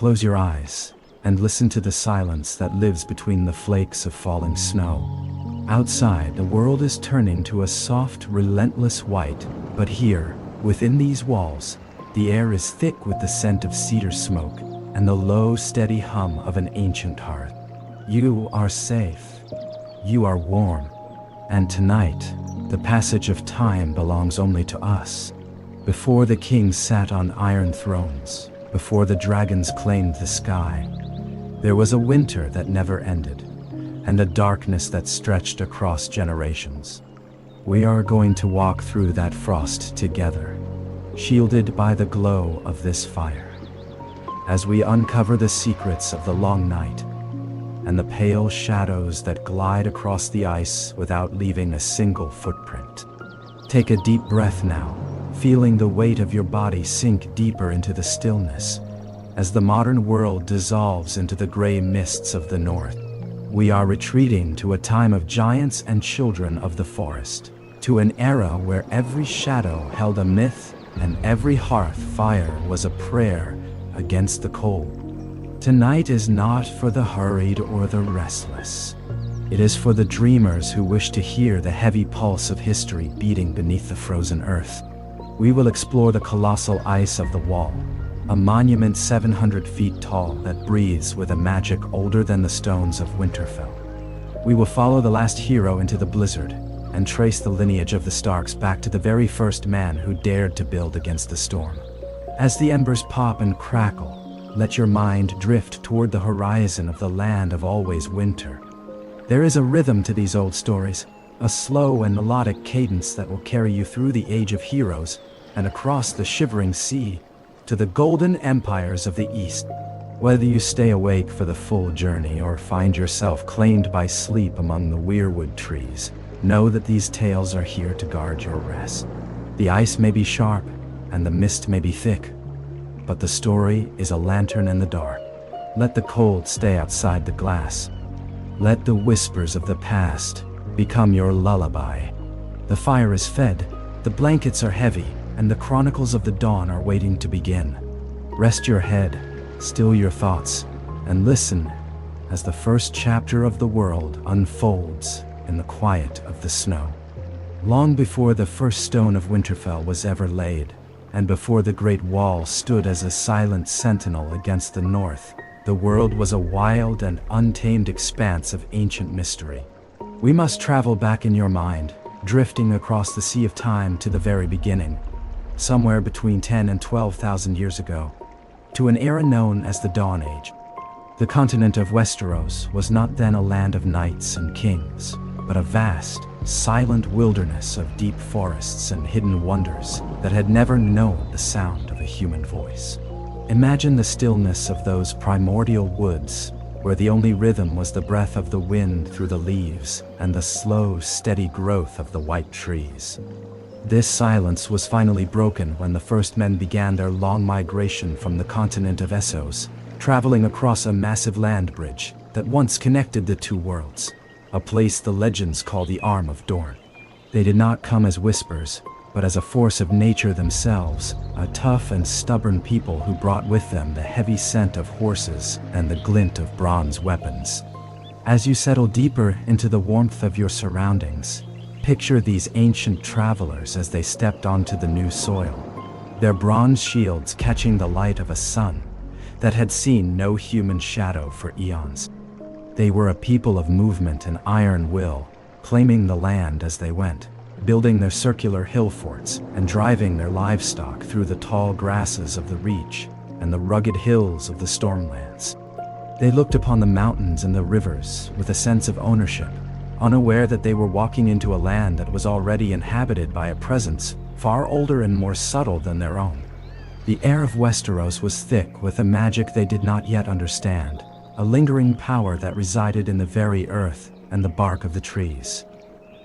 close your eyes and listen to the silence that lives between the flakes of falling snow. Outside, the world is turning to a soft, relentless white, but here, within these walls, the air is thick with the scent of cedar smoke and the low, steady hum of an ancient hearth. You are safe. You are warm. And tonight, the passage of time belongs only to us. Before the kings sat on iron thrones, before the dragons claimed the sky, there was a winter that never ended, and a darkness that stretched across generations. We are going to walk through that frost together, shielded by the glow of this fire, as we uncover the secrets of the long night and the pale shadows that glide across the ice without leaving a single footprint. Take a deep breath now, feeling the weight of your body sink deeper into the stillness. As the modern world dissolves into the gray mists of the north, we are retreating to a time of giants and children of the forest, to an era where every shadow held a myth and every hearth fire was a prayer against the cold. Tonight is not for the hurried or the restless. It is for the dreamers who wish to hear the heavy pulse of history beating beneath the frozen earth. We will explore the colossal ice of the wall, a monument 700 feet tall that breathes with a magic older than the stones of Winterfell. We will follow the last hero into the blizzard and trace the lineage of the Starks back to the very first man who dared to build against the storm. As the embers pop and crackle, let your mind drift toward the horizon of the land of always winter. There is a rhythm to these old stories, a slow and melodic cadence that will carry you through the age of heroes and across the shivering sea to the golden empires of the East. Whether you stay awake for the full journey or find yourself claimed by sleep among the weirwood trees, know that these tales are here to guard your rest. The ice may be sharp and the mist may be thick, but the story is a lantern in the dark. Let the cold stay outside the glass. Let the whispers of the past become your lullaby. The fire is fed, the blankets are heavy, and the chronicles of the dawn are waiting to begin. Rest your head, still your thoughts, and listen as the first chapter of the world unfolds in the quiet of the snow. Long before the first stone of Winterfell was ever laid, and before the Great Wall stood as a silent sentinel against the north, the world was a wild and untamed expanse of ancient mystery. We must travel back in your mind, drifting across the sea of time to the very beginning, somewhere between 10 and 12,000 years ago, to an era known as the Dawn Age. The continent of Westeros was not then a land of knights and kings, but a vast, silent wilderness of deep forests and hidden wonders that had never known the sound of a human voice. Imagine the stillness of those primordial woods, where the only rhythm was the breath of the wind through the leaves and the slow, steady growth of the white trees. This silence was finally broken when the first men began their long migration from the continent of Essos, traveling across a massive land bridge that once connected the two worlds, a place the legends call the Arm of Dorne. They did not come as whispers, but as a force of nature themselves, a tough and stubborn people who brought with them the heavy scent of horses and the glint of bronze weapons. As you settle deeper into the warmth of your surroundings, picture these ancient travelers as they stepped onto the new soil, their bronze shields catching the light of a sun that had seen no human shadow for eons. They were a people of movement and iron will, claiming the land as they went, building their circular hill forts and driving their livestock through the tall grasses of the Reach and the rugged hills of the Stormlands. They looked upon the mountains and the rivers with a sense of ownership, unaware that they were walking into a land that was already inhabited by a presence far older and more subtle than their own. The air of Westeros was thick with a magic they did not yet understand, a lingering power that resided in the very earth and the bark of the trees.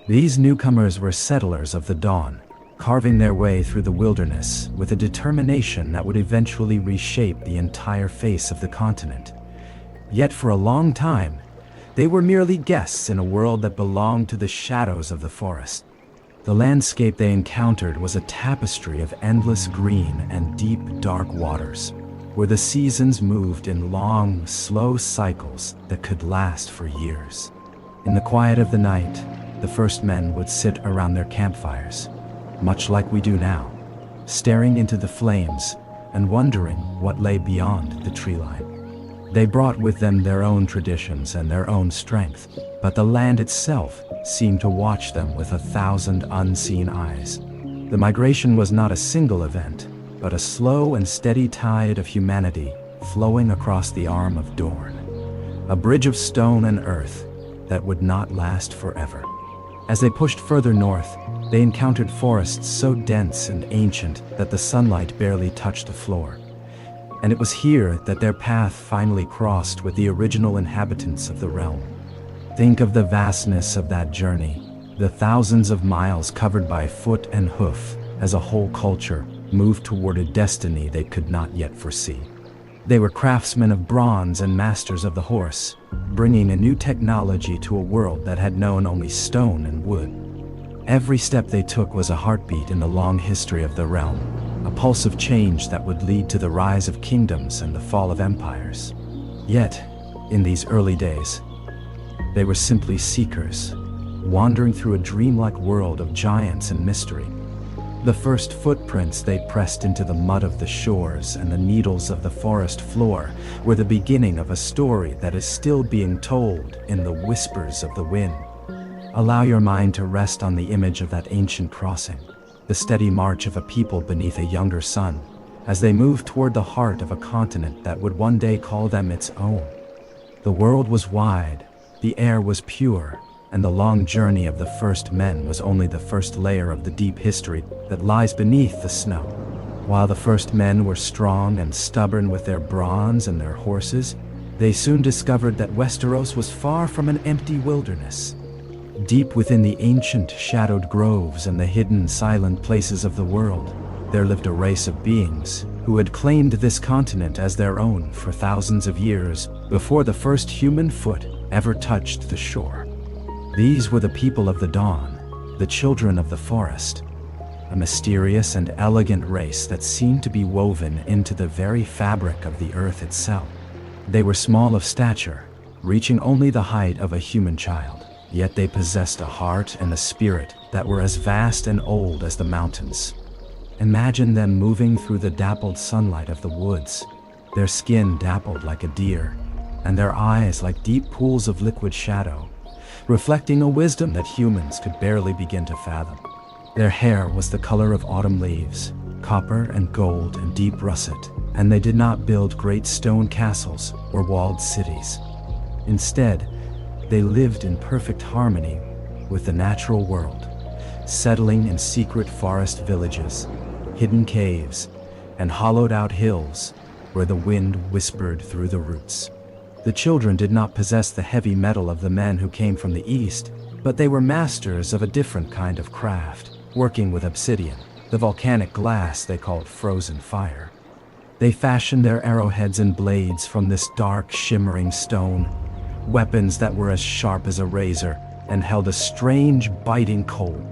These newcomers were settlers of the dawn, carving their way through the wilderness with a determination that would eventually reshape the entire face of the continent. Yet for a long time, they were merely guests in a world that belonged to the shadows of the forest. The landscape they encountered was a tapestry of endless green and deep, dark waters, where the seasons moved in long, slow cycles that could last for years. In the quiet of the night, the first men would sit around their campfires, much like we do now, staring into the flames and wondering what lay beyond the tree line. They brought with them their own traditions and their own strength, but the land itself seemed to watch them with 1,000 unseen eyes. The migration was not a single event, but a slow and steady tide of humanity flowing across the Arm of Dorne, a bridge of stone and earth that would not last forever. As they pushed further north, they encountered forests so dense and ancient that the sunlight barely touched the floor. And it was here that their path finally crossed with the original inhabitants of the realm. Think of the vastness of that journey, the thousands of miles covered by foot and hoof, as a whole culture moved toward a destiny they could not yet foresee. They were craftsmen of bronze and masters of the horse, bringing a new technology to a world that had known only stone and wood. Every step they took was a heartbeat in the long history of the realm, a pulse of change that would lead to the rise of kingdoms and the fall of empires. Yet, in these early days, they were simply seekers, wandering through a dreamlike world of giants and mystery. The first footprints they pressed into the mud of the shores and the needles of the forest floor were the beginning of a story that is still being told in the whispers of the wind. Allow your mind to rest on the image of that ancient crossing, the steady march of a people beneath a younger sun, as they moved toward the heart of a continent that would one day call them its own. The world was wide, the air was pure, and the long journey of the first men was only the first layer of the deep history that lies beneath the snow. While the first men were strong and stubborn with their bronze and their horses, they soon discovered that Westeros was far from an empty wilderness. Deep within the ancient shadowed groves and the hidden silent places of the world, there lived a race of beings who had claimed this continent as their own for thousands of years before the first human foot ever touched the shore. These were the people of the dawn, the children of the forest, a mysterious and elegant race that seemed to be woven into the very fabric of the earth itself. They were small of stature, reaching only the height of a human child, yet they possessed a heart and a spirit that were as vast and old as the mountains. Imagine them moving through the dappled sunlight of the woods, their skin dappled like a deer, and their eyes like deep pools of liquid shadow, reflecting a wisdom that humans could barely begin to fathom. Their hair was the color of autumn leaves, copper and gold and deep russet, and they did not build great stone castles or walled cities. Instead, they lived in perfect harmony with the natural world, settling in secret forest villages, hidden caves, and hollowed-out hills where the wind whispered through the roots. The children did not possess the heavy metal of the men who came from the east, but they were masters of a different kind of craft, working with obsidian, the volcanic glass they called frozen fire. They fashioned their arrowheads and blades from this dark, shimmering stone, weapons that were as sharp as a razor and held a strange, biting cold.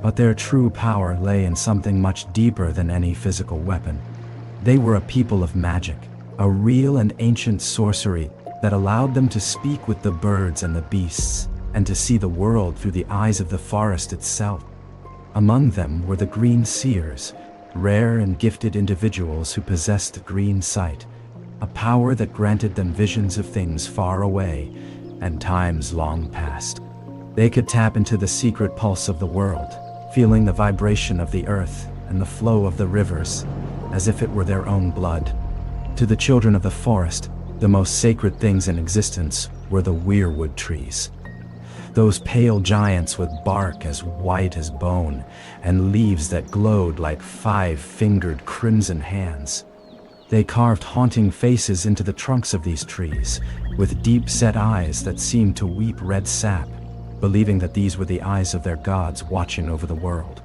But their true power lay in something much deeper than any physical weapon. They were a people of magic, a real and ancient sorcery that allowed them to speak with the birds and the beasts, and to see the world through the eyes of the forest itself. Among them were the green seers, rare and gifted individuals who possessed green sight, a power that granted them visions of things far away and times long past. They could tap into the secret pulse of the world, feeling the vibration of the earth and the flow of the rivers, as if it were their own blood. To the children of the forest, the most sacred things in existence were the weirwood trees. Those pale giants with bark as white as bone and leaves that glowed like 5-fingered crimson hands. They carved haunting faces into the trunks of these trees, with deep-set eyes that seemed to weep red sap, believing that these were the eyes of their gods watching over the world.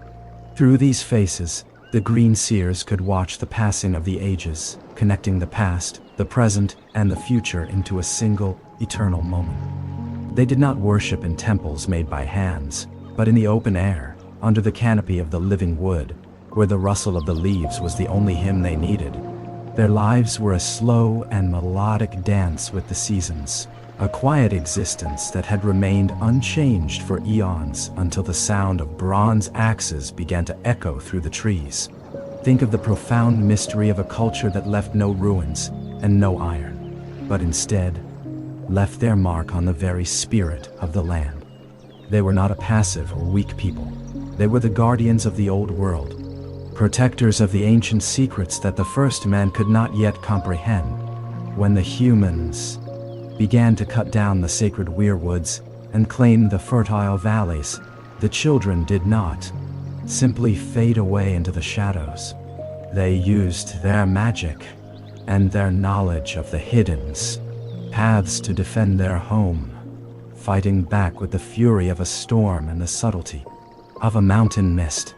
Through these faces, the green seers could watch the passing of the ages, connecting the past, the present, and the future into a single, eternal moment. They did not worship in temples made by hands, but in the open air, under the canopy of the living wood, where the rustle of the leaves was the only hymn they needed. Their lives were a slow and melodic dance with the seasons, a quiet existence that had remained unchanged for eons until the sound of bronze axes began to echo through the trees. Think of the profound mystery of a culture that left no ruins and no iron, but instead left their mark on the very spirit of the land. They were not a passive or weak people. They were the guardians of the old world, protectors of the ancient secrets that the first men could not yet comprehend. When the humans began to cut down the sacred weirwoods and claim the fertile valleys, the children did not simply fade away into the shadows. They used their magic and their knowledge of the hidden paths to defend their home, fighting back with the fury of a storm and the subtlety of a mountain mist.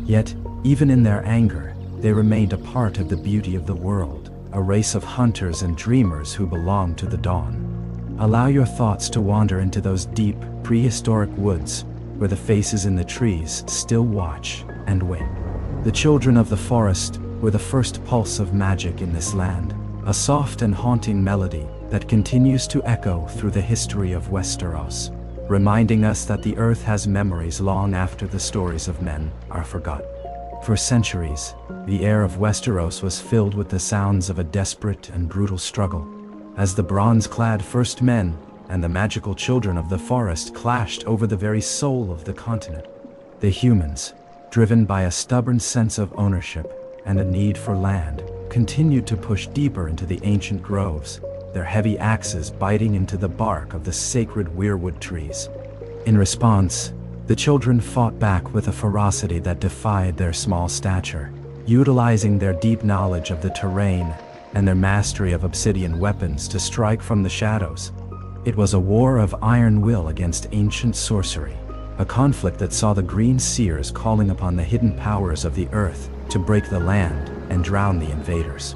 Yet, even in their anger, they remained a part of the beauty of the world, a race of hunters and dreamers who belonged to the dawn. Allow your thoughts to wander into those deep, prehistoric woods, where the faces in the trees still watch and wait. The children of the forest were the first pulse of magic in this land, a soft and haunting melody that continues to echo through the history of Westeros, reminding us that the earth has memories long after the stories of men are forgotten. For centuries, the air of Westeros was filled with the sounds of a desperate and brutal struggle, as the bronze-clad first men and the magical children of the forest clashed over the very soul of the continent. The humans, driven by a stubborn sense of ownership and a need for land, continued to push deeper into the ancient groves, their heavy axes biting into the bark of the sacred weirwood trees. In response, the children fought back with a ferocity that defied their small stature, utilizing their deep knowledge of the terrain and their mastery of obsidian weapons to strike from the shadows. It was a war of iron will against ancient sorcery, a conflict that saw the green seers calling upon the hidden powers of the earth to break the land and drown the invaders.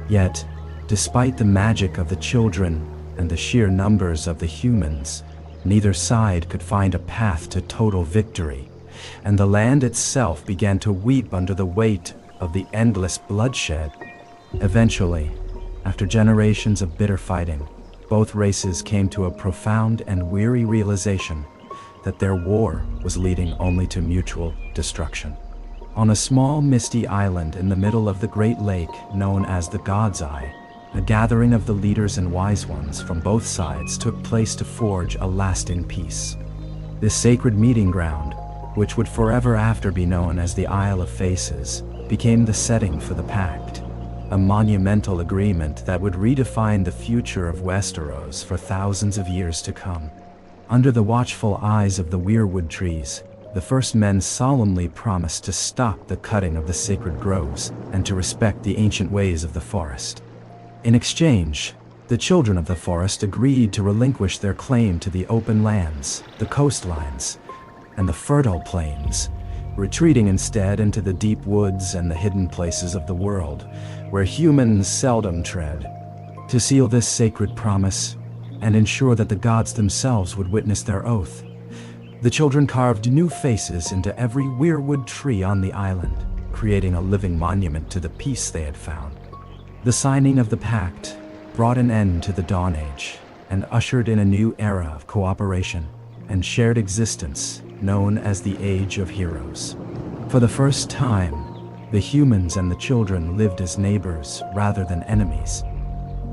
Yet, despite the magic of the children and the sheer numbers of the humans, neither side could find a path to total victory, and the land itself began to weep under the weight of the endless bloodshed. Eventually, after generations of bitter fighting, both races came to a profound and weary realization that their war was leading only to mutual destruction. On a small misty island in the middle of the Great Lake known as the God's Eye, a gathering of the leaders and wise ones from both sides took place to forge a lasting peace. This sacred meeting ground, which would forever after be known as the Isle of Faces, became the setting for the pact, a monumental agreement that would redefine the future of Westeros for thousands of years to come. Under the watchful eyes of the weirwood trees, the first men solemnly promised to stop the cutting of the sacred groves and to respect the ancient ways of the forest. In exchange, the children of the forest agreed to relinquish their claim to the open lands, the coastlines, and the fertile plains, retreating instead into the deep woods and the hidden places of the world, where humans seldom tread. To seal this sacred promise and ensure that the gods themselves would witness their oath, the children carved new faces into every weirwood tree on the island, creating a living monument to the peace they had found. The signing of the pact brought an end to the Dawn Age and ushered in a new era of cooperation and shared existence known as the Age of Heroes. For the first time, the humans and the children lived as neighbors rather than enemies,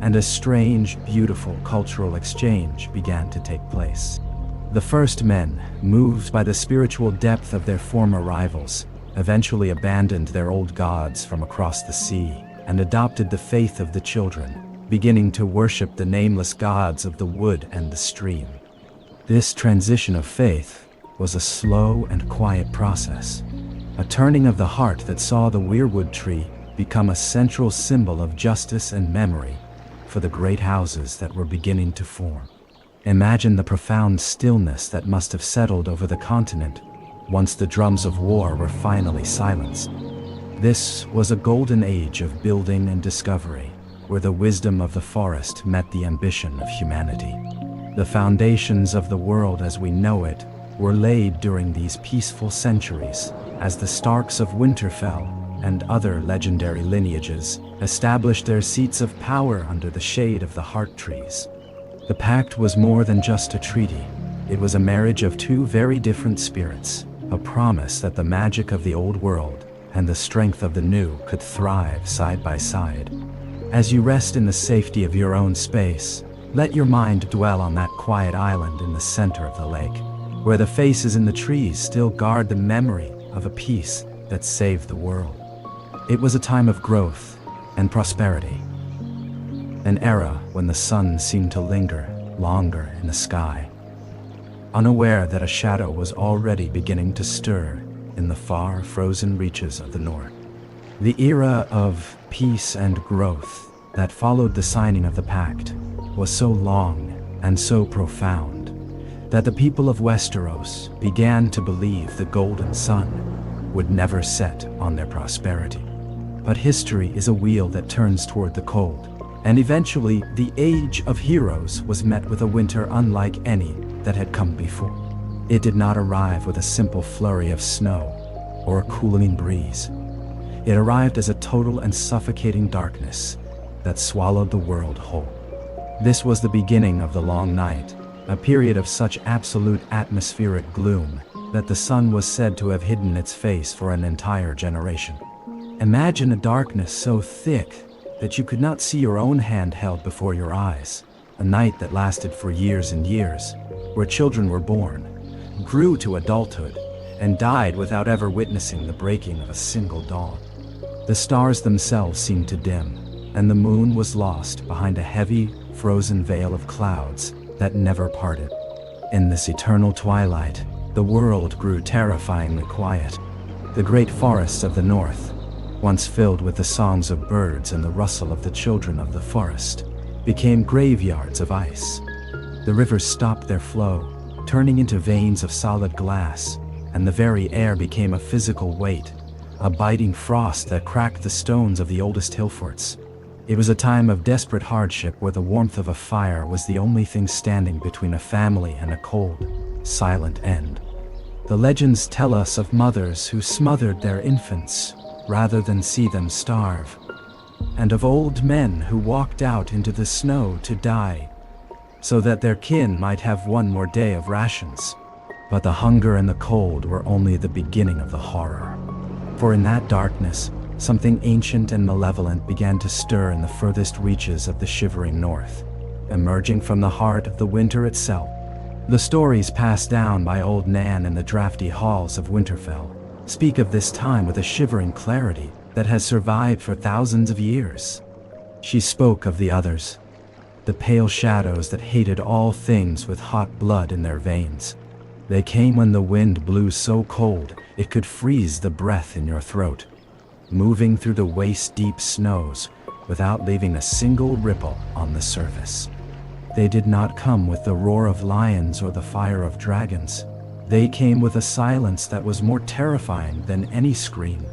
and a strange, beautiful cultural exchange began to take place. The first men, moved by the spiritual depth of their former rivals, eventually abandoned their old gods from across the sea and adopted the faith of the children, beginning to worship the nameless gods of the wood and the stream. This transition of faith was a slow and quiet process, a turning of the heart that saw the weirwood tree become a central symbol of justice and memory for the great houses that were beginning to form. Imagine the profound stillness that must have settled over the continent once the drums of war were finally silenced. This was a golden age of building and discovery, where the wisdom of the forest met the ambition of humanity. The foundations of the world as we know it were laid during these peaceful centuries, as the Starks of Winterfell and other legendary lineages established their seats of power under the shade of the heart trees. The pact was more than just a treaty. It was a marriage of two very different spirits, a promise that the magic of the old world and the strength of the new could thrive side by side. As you rest in the safety of your own space, let your mind dwell on that quiet island in the center of the lake, where the faces in the trees still guard the memory of a peace that saved the world. It was a time of growth and prosperity, an era when the sun seemed to linger longer in the sky, unaware that a shadow was already beginning to stir in the far frozen reaches of the north. The era of peace and growth that followed the signing of the pact was so long and so profound that the people of Westeros began to believe the golden sun would never set on their prosperity. But history is a wheel that turns toward the cold, and eventually the Age of Heroes was met with a winter unlike any that had come before. It did not arrive with a simple flurry of snow or a cooling breeze. It arrived as a total and suffocating darkness that swallowed the world whole. This was the beginning of the long night, a period of such absolute atmospheric gloom that the sun was said to have hidden its face for an entire generation. Imagine a darkness so thick that you could not see your own hand held before your eyes, a night that lasted for years and years, where children were born, grew to adulthood, and died without ever witnessing the breaking of a single dawn. The stars themselves seemed to dim, and the moon was lost behind a heavy, frozen veil of clouds that never parted. In this eternal twilight, the world grew terrifyingly quiet. The great forests of the north, once filled with the songs of birds and the rustle of the children of the forest, became graveyards of ice. The rivers stopped their flow, turning into veins of solid glass, and the very air became a physical weight, a biting frost that cracked the stones of the oldest hill forts. It was a time of desperate hardship where the warmth of a fire was the only thing standing between a family and a cold, silent end. The legends tell us of mothers who smothered their infants rather than see them starve, and of old men who walked out into the snow to die so that their kin might have one more day of rations. But the hunger and the cold were only the beginning of the horror. For in that darkness, something ancient and malevolent began to stir in the furthest reaches of the shivering north, emerging from the heart of the winter itself. The stories passed down by old Nan in the drafty halls of Winterfell speak of this time with a shivering clarity that has survived for thousands of years. She spoke of the others, the pale shadows that hated all things with hot blood in their veins. They came when the wind blew so cold it could freeze the breath in your throat, moving through the waist-deep snows without leaving a single ripple on the surface. They did not come with the roar of lions or the fire of dragons. They came with a silence that was more terrifying than any scream.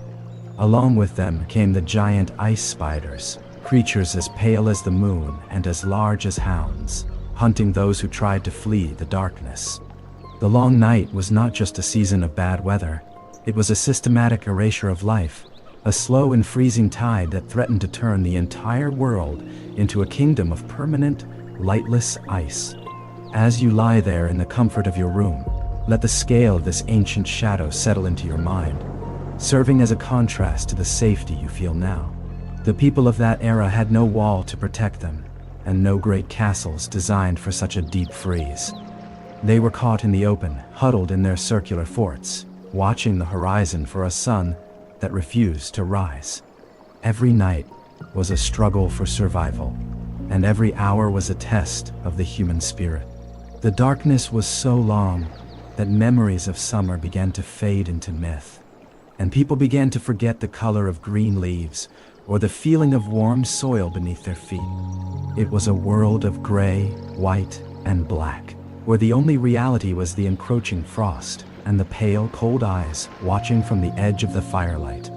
Along with them came the giant ice spiders, creatures as pale as the moon and as large as hounds, hunting those who tried to flee the darkness. The long night was not just a season of bad weather. It was a systematic erasure of life, a slow and freezing tide that threatened to turn the entire world into a kingdom of permanent, lightless ice. As you lie there in the comfort of your room, let the scale of this ancient shadow settle into your mind, serving as a contrast to the safety you feel now. The people of that era had no wall to protect them, and no great castles designed for such a deep freeze. They were caught in the open, huddled in their circular forts, watching the horizon for a sun that refused to rise. Every night was a struggle for survival, and every hour was a test of the human spirit. The darkness was so long that memories of summer began to fade into myth, and people began to forget the color of green leaves or the feeling of warm soil beneath their feet. It was a world of gray, white, and black, where the only reality was the encroaching frost and the pale, cold eyes watching from the edge of the firelight.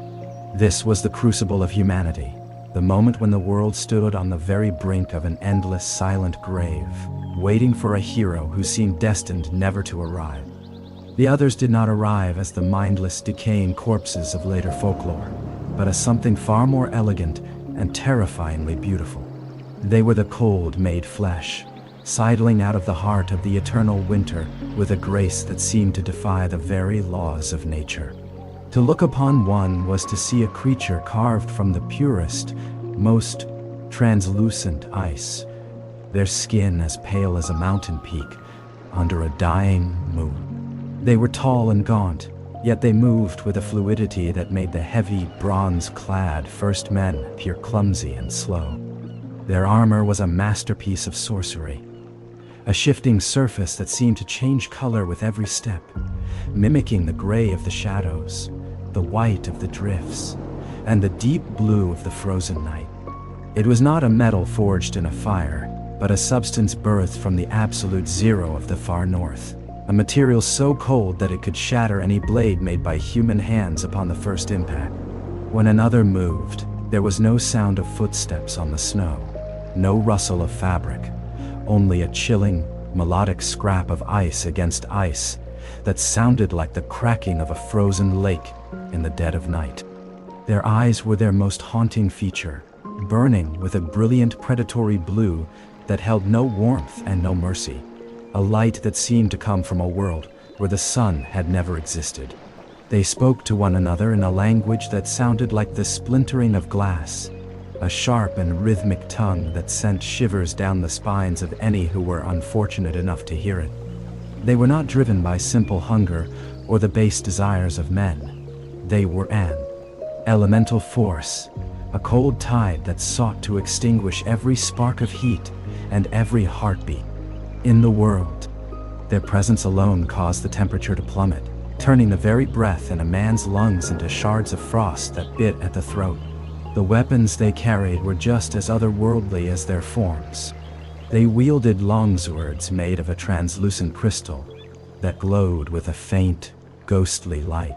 This was the crucible of humanity, the moment when the world stood on the very brink of an endless, silent grave, waiting for a hero who seemed destined never to arrive. The others did not arrive as the mindless, decaying corpses of later folklore. but as something far more elegant and terrifyingly beautiful. They were the cold made flesh, sidling out of the heart of the eternal winter with a grace that seemed to defy the very laws of nature. To look upon one was to see a creature carved from the purest, most translucent ice, their skin as pale as a mountain peak under a dying moon. They were tall and gaunt, yet they moved with a fluidity that made the heavy, bronze-clad first men appear clumsy and slow. Their armor was a masterpiece of sorcery, a shifting surface that seemed to change color with every step, mimicking the gray of the shadows, the white of the drifts, and the deep blue of the frozen night. It was not a metal forged in a fire, but a substance birthed from the absolute zero of the far north, a material so cold that it could shatter any blade made by human hands upon the first impact. When another moved, there was no sound of footsteps on the snow, no rustle of fabric, only a chilling, melodic scrap of ice against ice that sounded like the cracking of a frozen lake in the dead of night. Their eyes were their most haunting feature, burning with a brilliant predatory blue that held no warmth and no mercy, a light that seemed to come from a world where the sun had never existed. They spoke to one another in a language that sounded like the splintering of glass, a sharp and rhythmic tongue that sent shivers down the spines of any who were unfortunate enough to hear it. They were not driven by simple hunger or the base desires of men. They were an elemental force, a cold tide that sought to extinguish every spark of heat and every heartbeat in the world. Their presence alone caused the temperature to plummet, turning the very breath in a man's lungs into shards of frost that bit at the throat. The weapons they carried were just as otherworldly as their forms. They wielded longswords made of a translucent crystal that glowed with a faint, ghostly light.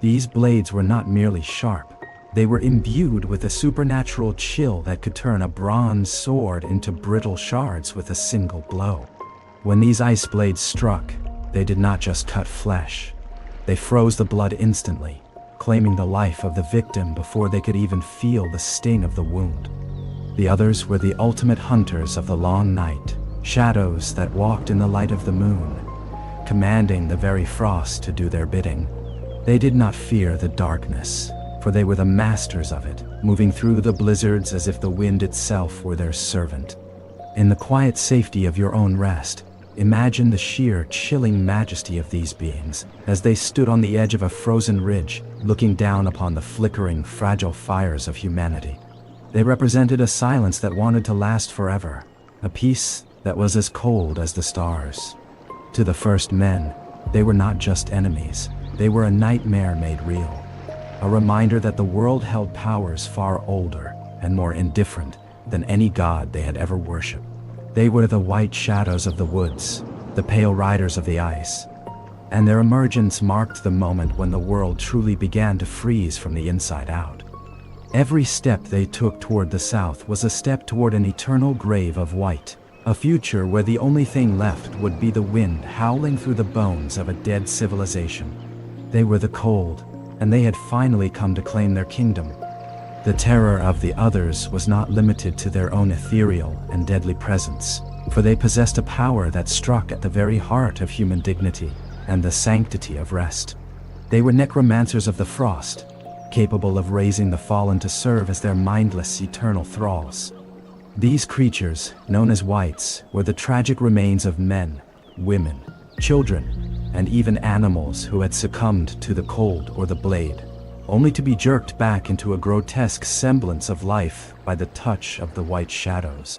These blades were not merely sharp, they were imbued with a supernatural chill that could turn a bronze sword into brittle shards with a single blow. When these ice blades struck, they did not just cut flesh. They froze the blood instantly, claiming the life of the victim before they could even feel the sting of the wound. The others were the ultimate hunters of the long night, shadows that walked in the light of the moon, commanding the very frost to do their bidding. They did not fear the darkness, for they were the masters of it, moving through the blizzards as if the wind itself were their servant. In the quiet safety of your own rest, imagine the sheer, chilling majesty of these beings as they stood on the edge of a frozen ridge, looking down upon the flickering, fragile fires of humanity. They represented a silence that wanted to last forever, a peace that was as cold as the stars. To the first men, they were not just enemies, they were a nightmare made real, a reminder that the world held powers far older and more indifferent than any god they had ever worshipped. They were the white shadows of the woods, the pale riders of the ice, and their emergence marked the moment when the world truly began to freeze from the inside out. Every step they took toward the south was a step toward an eternal grave of white, a future where the only thing left would be the wind howling through the bones of a dead civilization. They were the cold, and they had finally come to claim their kingdom. The terror of the others was not limited to their own ethereal and deadly presence, for they possessed a power that struck at the very heart of human dignity and the sanctity of rest. They were necromancers of the frost, capable of raising the fallen to serve as their mindless, eternal thralls. These creatures, known as wights, were the tragic remains of men, women, children, and even animals who had succumbed to the cold or the blade, only to be jerked back into a grotesque semblance of life by the touch of the white shadows.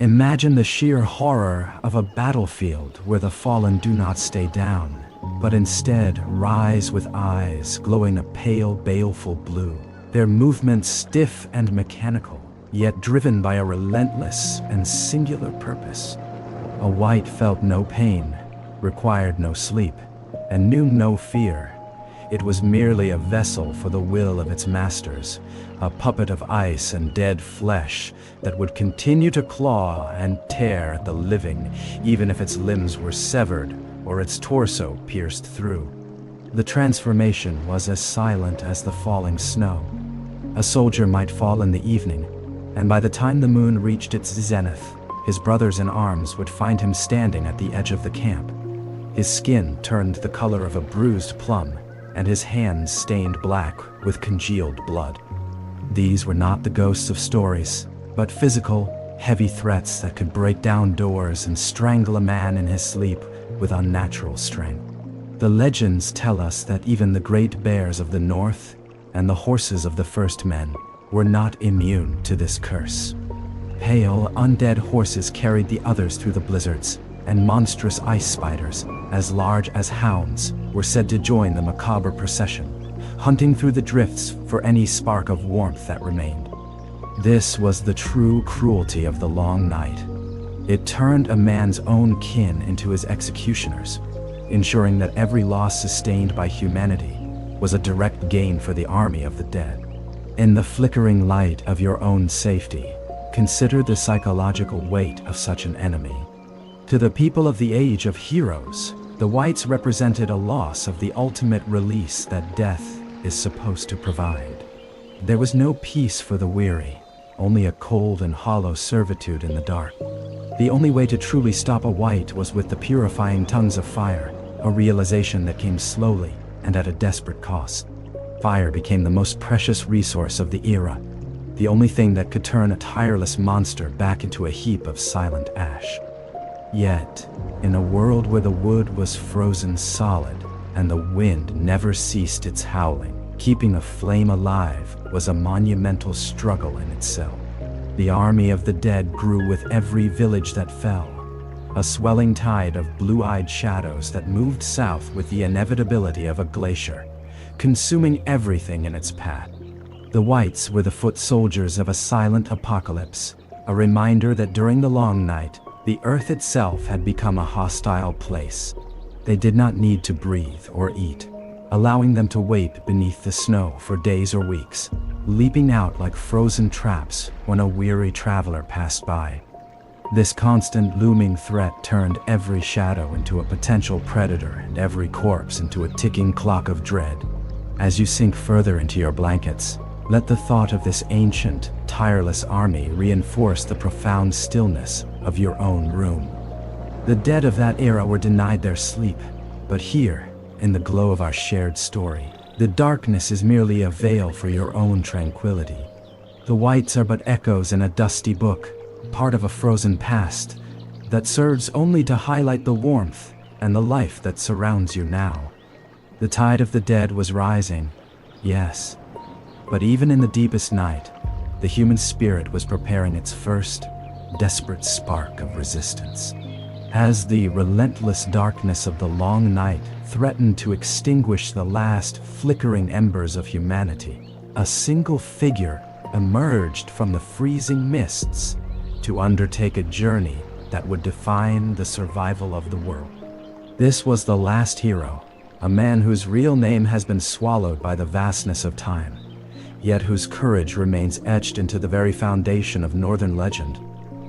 Imagine the sheer horror of a battlefield where the fallen do not stay down, but instead rise with eyes glowing a pale, baleful blue, their movements stiff and mechanical, yet driven by a relentless and singular purpose. A wight felt no pain, required no sleep, and knew no fear. It was merely a vessel for the will of its masters, a puppet of ice and dead flesh that would continue to claw and tear at the living, even if its limbs were severed or its torso pierced through. The transformation was as silent as the falling snow. A soldier might fall in the evening, and by the time the moon reached its zenith, his brothers in arms would find him standing at the edge of the camp. His skin turned the color of a bruised plum, and his hands stained black with congealed blood. These were not the ghosts of stories, but physical, heavy threats that could break down doors and strangle a man in his sleep with unnatural strength. The legends tell us that even the great bears of the north and the horses of the first men were not immune to this curse. Pale, undead horses carried the others through the blizzards, and monstrous ice spiders, as large as hounds, were said to join the macabre procession, hunting through the drifts for any spark of warmth that remained. This was the true cruelty of the long night. It turned a man's own kin into his executioners, ensuring that every loss sustained by humanity was a direct gain for the army of the dead. In the flickering light of your own safety, consider the psychological weight of such an enemy. To the people of the Age of Heroes, the whites represented a loss of the ultimate release that death is supposed to provide. There was no peace for the weary, only a cold and hollow servitude in the dark. The only way to truly stop a white was with the purifying tongues of fire, a realization that came slowly and at a desperate cost. Fire became the most precious resource of the era, the only thing that could turn a tireless monster back into a heap of silent ash. Yet, in a world where the wood was frozen solid and the wind never ceased its howling, keeping a flame alive was a monumental struggle in itself. The army of the dead grew with every village that fell, a swelling tide of blue-eyed shadows that moved south with the inevitability of a glacier, consuming everything in its path. The whites were the foot soldiers of a silent apocalypse, a reminder that during the long night, the earth itself had become a hostile place. They did not need to breathe or eat, allowing them to wait beneath the snow for days or weeks, leaping out like frozen traps when a weary traveler passed by. This constant looming threat turned every shadow into a potential predator and every corpse into a ticking clock of dread. As you sink further into your blankets, let the thought of this ancient, tireless army reinforce the profound stillness of your own room. The dead of that era were denied their sleep, but here, in the glow of our shared story, the darkness is merely a veil for your own tranquility. The whites are but echoes in a dusty book, part of a frozen past, that serves only to highlight the warmth and the life that surrounds you now. The tide of the dead was rising, yes, but even in the deepest night, the human spirit was preparing its first, desperate spark of resistance. As the relentless darkness of the long night threatened to extinguish the last flickering embers of humanity, a single figure emerged from the freezing mists to undertake a journey that would define the survival of the world. This was the last hero, a man whose real name has been swallowed by the vastness of time, yet whose courage remains etched into the very foundation of northern legend.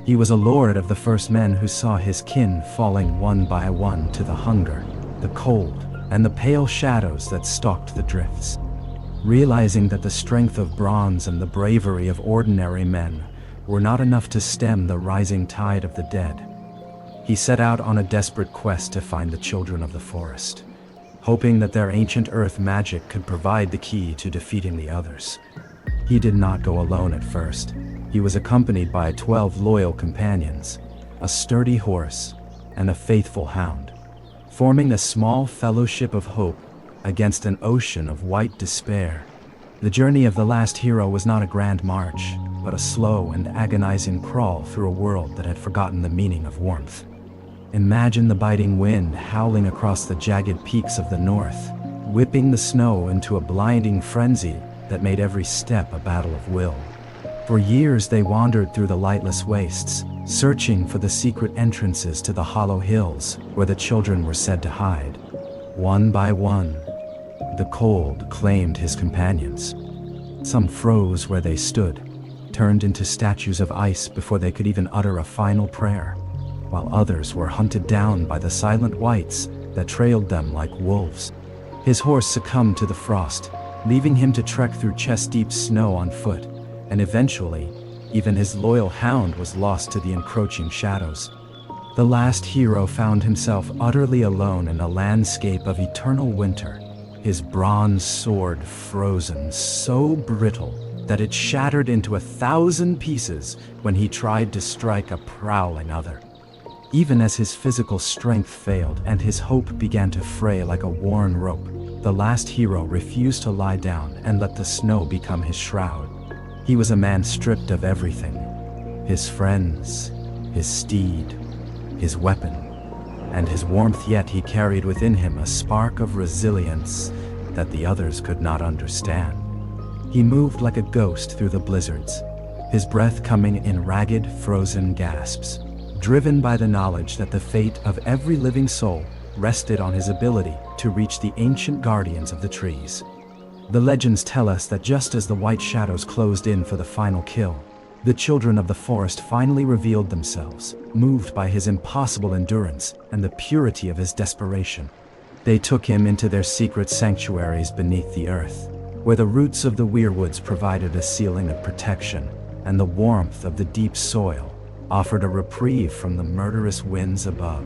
He was a lord of the first men who saw his kin falling one by one to the hunger, the cold, and the pale shadows that stalked the drifts. Realizing that the strength of bronze and the bravery of ordinary men were not enough to stem the rising tide of the dead, he set out on a desperate quest to find the children of the forest, hoping that their ancient earth magic could provide the key to defeating the others. He did not go alone at first. He was accompanied by 12 loyal companions, a sturdy horse, and a faithful hound, forming a small fellowship of hope against an ocean of white despair. The journey of the last hero was not a grand march, but a slow and agonizing crawl through a world that had forgotten the meaning of warmth. Imagine the biting wind howling across the jagged peaks of the north, whipping the snow into a blinding frenzy that made every step a battle of will. For years they wandered through the lightless wastes, searching for the secret entrances to the hollow hills where the children were said to hide. One by one, the cold claimed his companions. Some froze where they stood, turned into statues of ice before they could even utter a final prayer, while others were hunted down by the silent whites that trailed them like wolves. His horse succumbed to the frost, leaving him to trek through chest-deep snow on foot, and eventually, even his loyal hound was lost to the encroaching shadows. The last hero found himself utterly alone in a landscape of eternal winter, his bronze sword frozen so brittle that it shattered into 1,000 pieces when he tried to strike a prowling other. Even as his physical strength failed and his hope began to fray like a worn rope, the last hero refused to lie down and let the snow become his shroud. He was a man stripped of everything: his friends, his steed, his weapon, and his warmth, yet he carried within him a spark of resilience that the others could not understand. He moved like a ghost through the blizzards, his breath coming in ragged, frozen gasps, driven by the knowledge that the fate of every living soul rested on his ability to reach the ancient guardians of the trees. The legends tell us that just as the white shadows closed in for the final kill, the children of the forest finally revealed themselves, moved by his impossible endurance and the purity of his desperation. They took him into their secret sanctuaries beneath the earth, where the roots of the weirwoods provided a ceiling of protection, and the warmth of the deep soil offered a reprieve from the murderous winds above.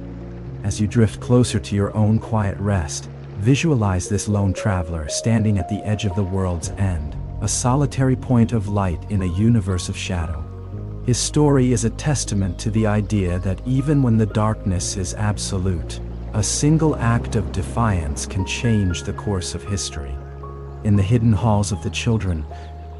As you drift closer to your own quiet rest, visualize this lone traveler standing at the edge of the world's end, a solitary point of light in a universe of shadow. His story is a testament to the idea that even when the darkness is absolute, a single act of defiance can change the course of history. In the hidden halls of the children,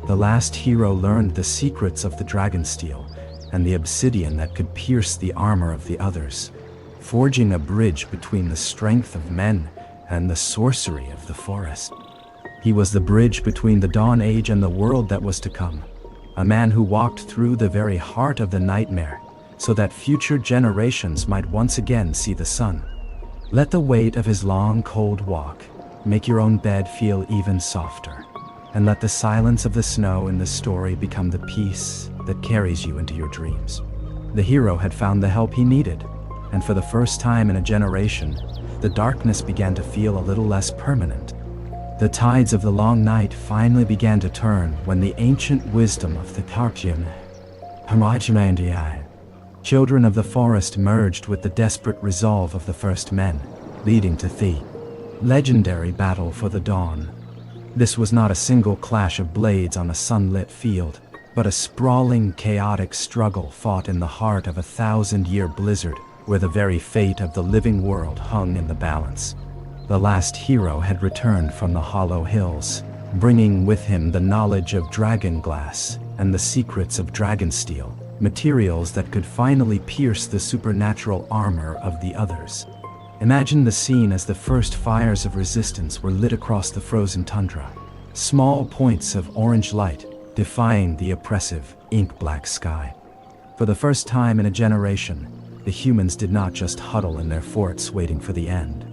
the last hero learned the secrets of the dragonsteel and the obsidian that could pierce the armor of the others, forging a bridge between the strength of men and the sorcery of the forest. He was the bridge between the Dawn Age and the world that was to come, a man who walked through the very heart of the nightmare so that future generations might once again see the sun. Let the weight of his long, cold walk make your own bed feel even softer, and let the silence of the snow in the story become the peace that carries you into your dreams. The hero had found the help he needed, and for the first time in a generation, the darkness began to feel a little less permanent. The tides of the long night finally began to turn when the ancient wisdom of the Tarkian, children of the forest, merged with the desperate resolve of the first men, leading to the legendary battle for the dawn. This was not a single clash of blades on a sunlit field, but a sprawling, chaotic struggle fought in the heart of a 1,000-year blizzard, where the very fate of the living world hung in the balance. The last hero had returned from the Hollow Hills, bringing with him the knowledge of dragon glass and the secrets of dragonsteel, materials that could finally pierce the supernatural armor of the others. Imagine the scene as the first fires of resistance were lit across the frozen tundra, small points of orange light defying the oppressive, ink-black sky. For the first time in a generation, the humans did not just huddle in their forts waiting for the end.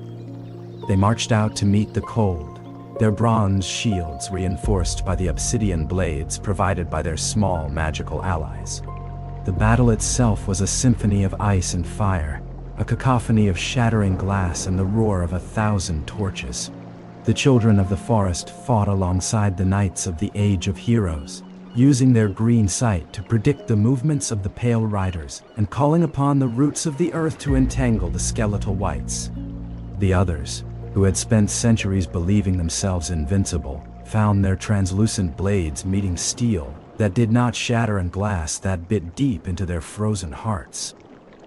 They marched out to meet the cold, their bronze shields reinforced by the obsidian blades provided by their small magical allies. The battle itself was a symphony of ice and fire, a cacophony of shattering glass and the roar of 1,000 torches. The children of the forest fought alongside the knights of the Age of Heroes, using their green sight to predict the movements of the pale riders and calling upon the roots of the earth to entangle the skeletal wights. The others, who had spent centuries believing themselves invincible, found their translucent blades meeting steel that did not shatter and glass that bit deep into their frozen hearts.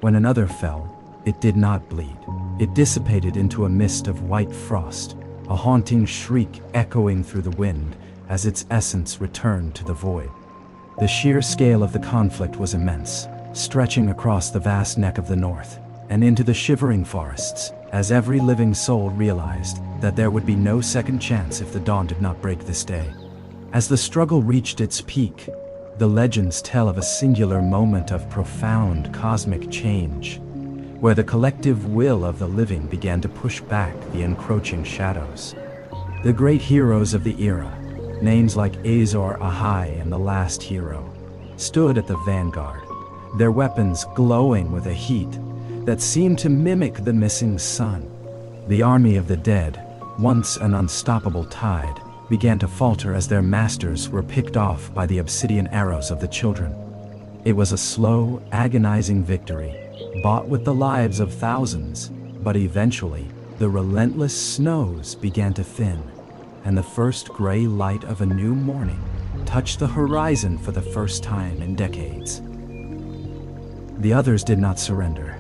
When another fell, it did not bleed. It dissipated into a mist of white frost, a haunting shriek echoing through the wind as its essence returned to the void. The sheer scale of the conflict was immense, stretching across the vast neck of the north and into the shivering forests, as every living soul realized that there would be no second chance if the dawn did not break this day. As the struggle reached its peak, the legends tell of a singular moment of profound cosmic change, where the collective will of the living began to push back the encroaching shadows. The great heroes of the era, names like Azor Ahai and the Last Hero, stood at the vanguard, their weapons glowing with a heat that seemed to mimic the missing sun. The army of the dead, once an unstoppable tide, began to falter as their masters were picked off by the obsidian arrows of the children. It was a slow, agonizing victory, bought with the lives of thousands, but eventually, the relentless snows began to thin, and the first gray light of a new morning touched the horizon for the first time in decades. The others did not surrender.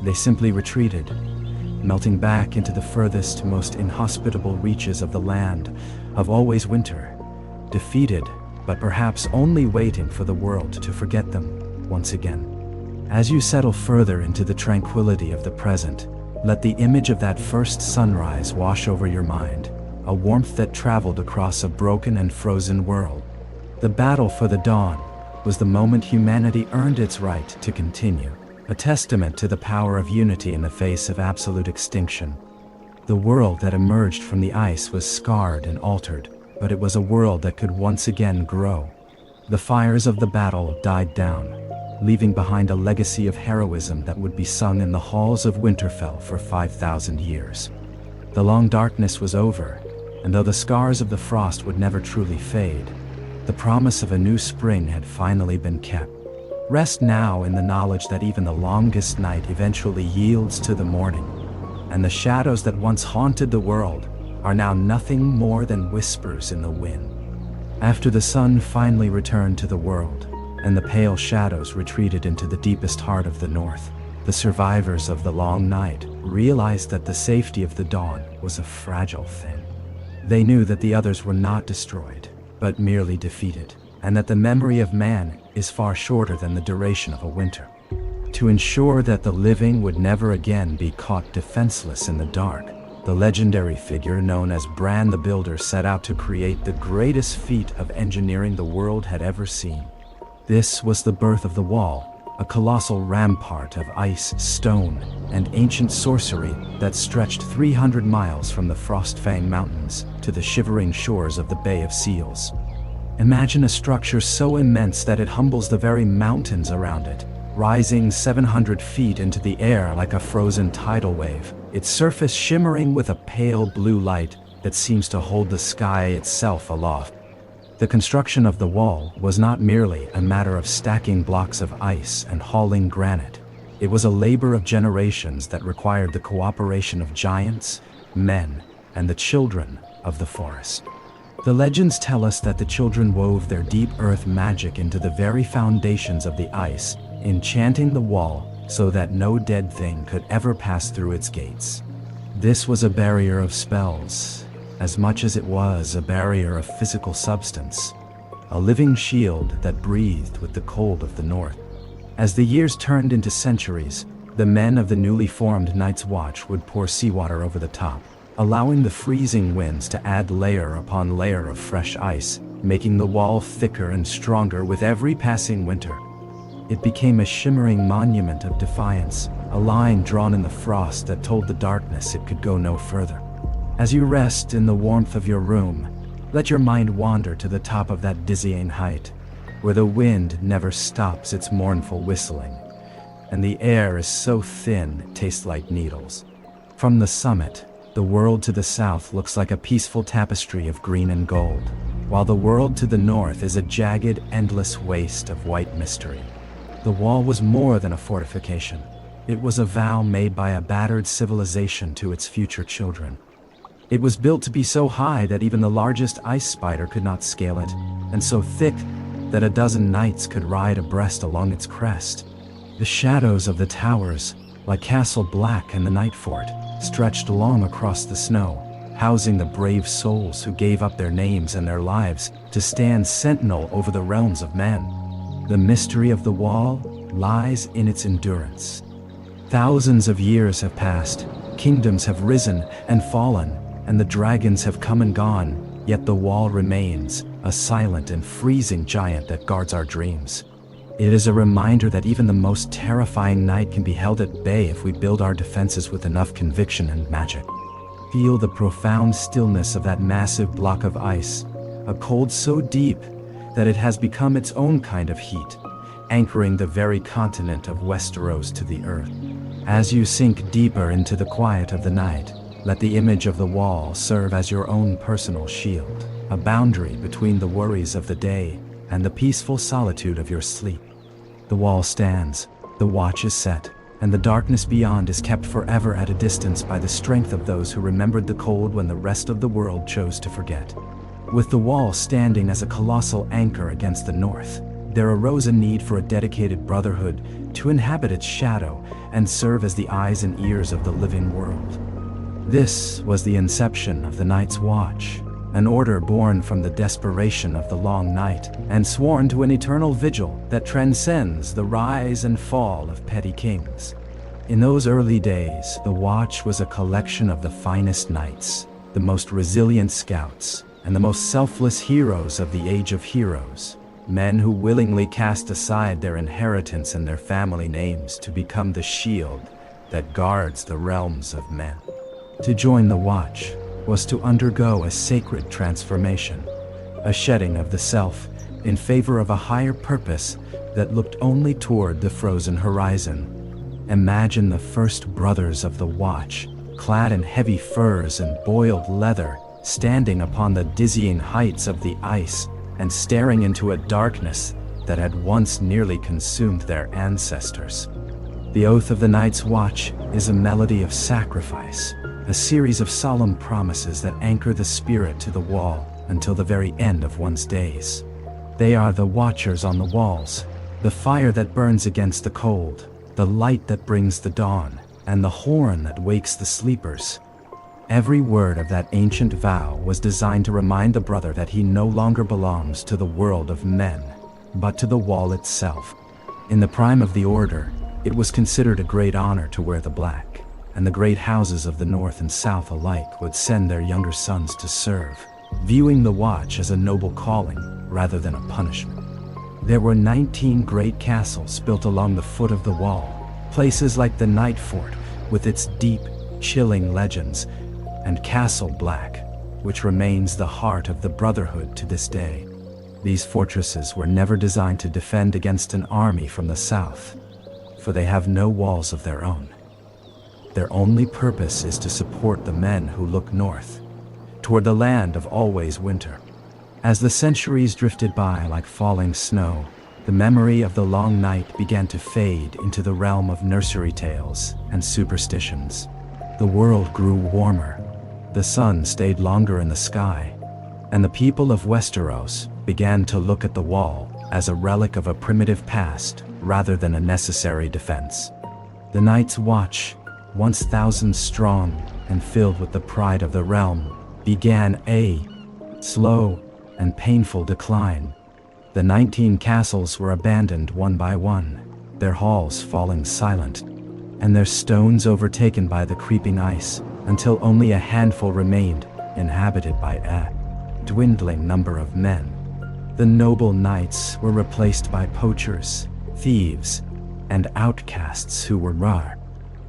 They simply retreated, melting back into the furthest, most inhospitable reaches of the land of always winter, defeated, but perhaps only waiting for the world to forget them once again. As you settle further into the tranquility of the present, let the image of that first sunrise wash over your mind, a warmth that traveled across a broken and frozen world. The battle for the dawn was the moment humanity earned its right to continue, a testament to the power of unity in the face of absolute extinction. The world that emerged from the ice was scarred and altered, but it was a world that could once again grow. The fires of the battle died down, leaving behind a legacy of heroism that would be sung in the halls of Winterfell for 5,000 years. The long darkness was over, and though the scars of the frost would never truly fade, the promise of a new spring had finally been kept. Rest now in the knowledge that even the longest night eventually yields to the morning, and the shadows that once haunted the world are now nothing more than whispers in the wind. After the sun finally returned to the world, and the pale shadows retreated into the deepest heart of the north, the survivors of the long night realized that the safety of the dawn was a fragile thing. They knew that the others were not destroyed, but merely defeated, and that the memory of man is far shorter than the duration of a winter. To ensure that the living would never again be caught defenseless in the dark, the legendary figure known as Bran the Builder set out to create the greatest feat of engineering the world had ever seen. This was the birth of the Wall, a colossal rampart of ice, stone, and ancient sorcery that stretched 300 miles from the Frostfang Mountains to the shivering shores of the Bay of Seals. Imagine a structure so immense that it humbles the very mountains around it, rising 700 feet into the air like a frozen tidal wave, its surface shimmering with a pale blue light that seems to hold the sky itself aloft. The construction of the wall was not merely a matter of stacking blocks of ice and hauling granite. It was a labor of generations that required the cooperation of giants, men, and the children of the forest. The legends tell us that the children wove their deep earth magic into the very foundations of the ice, enchanting the wall so that no dead thing could ever pass through its gates. This was a barrier of spells, as much as it was a barrier of physical substance, a living shield that breathed with the cold of the north. As the years turned into centuries, the men of the newly formed Night's Watch would pour seawater over the top, allowing the freezing winds to add layer upon layer of fresh ice, making the wall thicker and stronger with every passing winter. It became a shimmering monument of defiance, a line drawn in the frost that told the darkness it could go no further. As you rest in the warmth of your room, let your mind wander to the top of that dizzying height, where the wind never stops its mournful whistling, and the air is so thin it tastes like needles. From the summit, the world to the south looks like a peaceful tapestry of green and gold, while the world to the north is a jagged, endless waste of white mystery. The wall was more than a fortification. It was a vow made by a battered civilization to its future children. It was built to be so high that even the largest ice spider could not scale it, and so thick that a dozen knights could ride abreast along its crest. The shadows of the towers, like Castle Black and the Night Fort, stretched long across the snow, housing the brave souls who gave up their names and their lives to stand sentinel over the realms of men. The mystery of the wall lies in its endurance. Thousands of years have passed, kingdoms have risen and fallen, and the dragons have come and gone, yet the wall remains, a silent and freezing giant that guards our dreams. It is a reminder that even the most terrifying night can be held at bay if we build our defenses with enough conviction and magic. Feel the profound stillness of that massive block of ice, a cold so deep that it has become its own kind of heat, anchoring the very continent of Westeros to the earth. As you sink deeper into the quiet of the night, let the image of the wall serve as your own personal shield, a boundary between the worries of the day and the peaceful solitude of your sleep. The wall stands, the watch is set, and the darkness beyond is kept forever at a distance by the strength of those who remembered the cold when the rest of the world chose to forget. With the wall standing as a colossal anchor against the north, there arose a need for a dedicated brotherhood to inhabit its shadow and serve as the eyes and ears of the living world. This was the inception of the Night's Watch, an order born from the desperation of the long night and sworn to an eternal vigil that transcends the rise and fall of petty kings. In those early days, the Watch was a collection of the finest knights, the most resilient scouts, and the most selfless heroes of the Age of Heroes. Men who willingly cast aside their inheritance and their family names to become the shield that guards the realms of men. To join the Watch was to undergo a sacred transformation, a shedding of the self in favor of a higher purpose that looked only toward the frozen horizon. Imagine the first brothers of the Watch, clad in heavy furs and boiled leather, standing upon the dizzying heights of the ice and staring into a darkness that had once nearly consumed their ancestors. The oath of the Night's Watch is a melody of sacrifice, a series of solemn promises that anchor the spirit to the wall until the very end of one's days. They are the watchers on the walls, the fire that burns against the cold, the light that brings the dawn, and the horn that wakes the sleepers. Every word of that ancient vow was designed to remind the brother that he no longer belongs to the world of men, but to the wall itself. In the prime of the order, it was considered a great honor to wear the black, and the great houses of the north and south alike would send their younger sons to serve, viewing the Watch as a noble calling rather than a punishment. There were 19 great castles built along the foot of the wall, places like the Night Fort with its deep, chilling legends, and Castle Black, which remains the heart of the Brotherhood to this day. These fortresses were never designed to defend against an army from the south, for they have no walls of their own. Their only purpose is to support the men who look north, toward the land of always winter. As the centuries drifted by like falling snow, the memory of the long night began to fade into the realm of nursery tales and superstitions. The world grew warmer, the sun stayed longer in the sky, and the people of Westeros began to look at the wall as a relic of a primitive past rather than a necessary defense. The Night's Watch, once thousands strong and filled with the pride of the realm, began a slow and painful decline. The 19 castles were abandoned one by one, their halls falling silent, and their stones overtaken by the creeping ice, until only a handful remained, inhabited by a dwindling number of men. The noble knights were replaced by poachers, thieves, and outcasts who were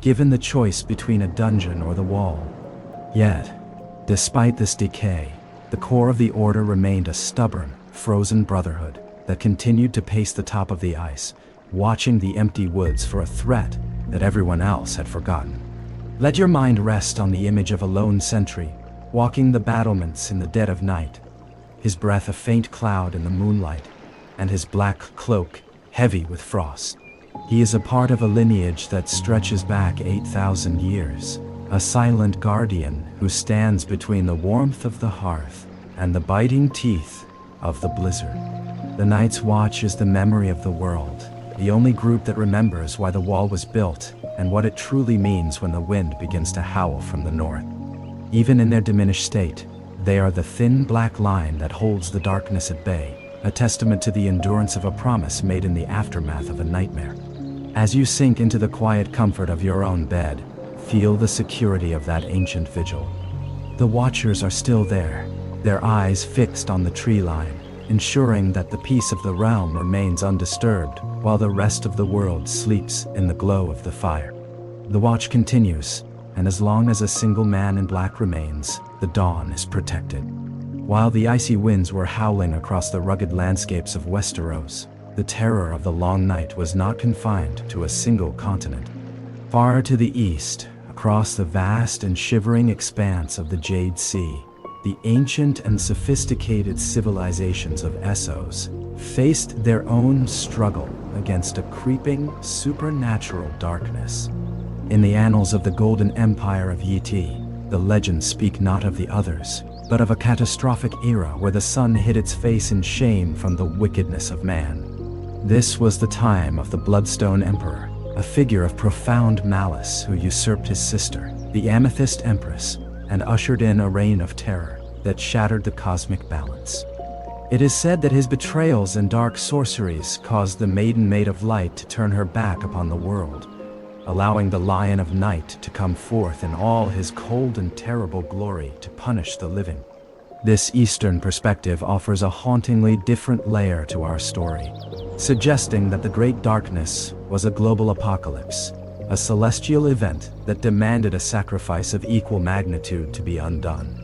given the choice between a dungeon or the wall. Yet, despite this decay, the core of the order remained a stubborn, frozen brotherhood that continued to pace the top of the ice, watching the empty woods for a threat that everyone else had forgotten. Let your mind rest on the image of a lone sentry, walking the battlements in the dead of night, his breath a faint cloud in the moonlight, and his black cloak heavy with frost. He is a part of a lineage that stretches back 8,000 years, a silent guardian who stands between the warmth of the hearth and the biting teeth of the blizzard. The Night's Watch is the memory of the world, the only group that remembers why the wall was built and what it truly means when the wind begins to howl from the north. Even in their diminished state, they are the thin black line that holds the darkness at bay, a testament to the endurance of a promise made in the aftermath of a nightmare. As you sink into the quiet comfort of your own bed, feel the security of that ancient vigil. The watchers are still there, their eyes fixed on the tree line, ensuring that the peace of the realm remains undisturbed while the rest of the world sleeps in the glow of the fire. The watch continues, and as long as a single man in black remains, the dawn is protected. While the icy winds were howling across the rugged landscapes of Westeros, the terror of the long night was not confined to a single continent. Far to the east, across the vast and shivering expanse of the Jade Sea, the ancient and sophisticated civilizations of Essos faced their own struggle against a creeping, supernatural darkness. In the annals of the Golden Empire of Yiti, the legends speak not of the others, but of a catastrophic era where the sun hid its face in shame from the wickedness of man. This was the time of the Bloodstone Emperor, a figure of profound malice who usurped his sister, the Amethyst Empress, and ushered in a reign of terror that shattered the cosmic balance. It is said that his betrayals and dark sorceries caused the Maiden Maid of Light to turn her back upon the world, allowing the Lion of Night to come forth in all his cold and terrible glory to punish the living. This Eastern perspective offers a hauntingly different layer to our story, suggesting that the Great Darkness was a global apocalypse, a celestial event that demanded a sacrifice of equal magnitude to be undone.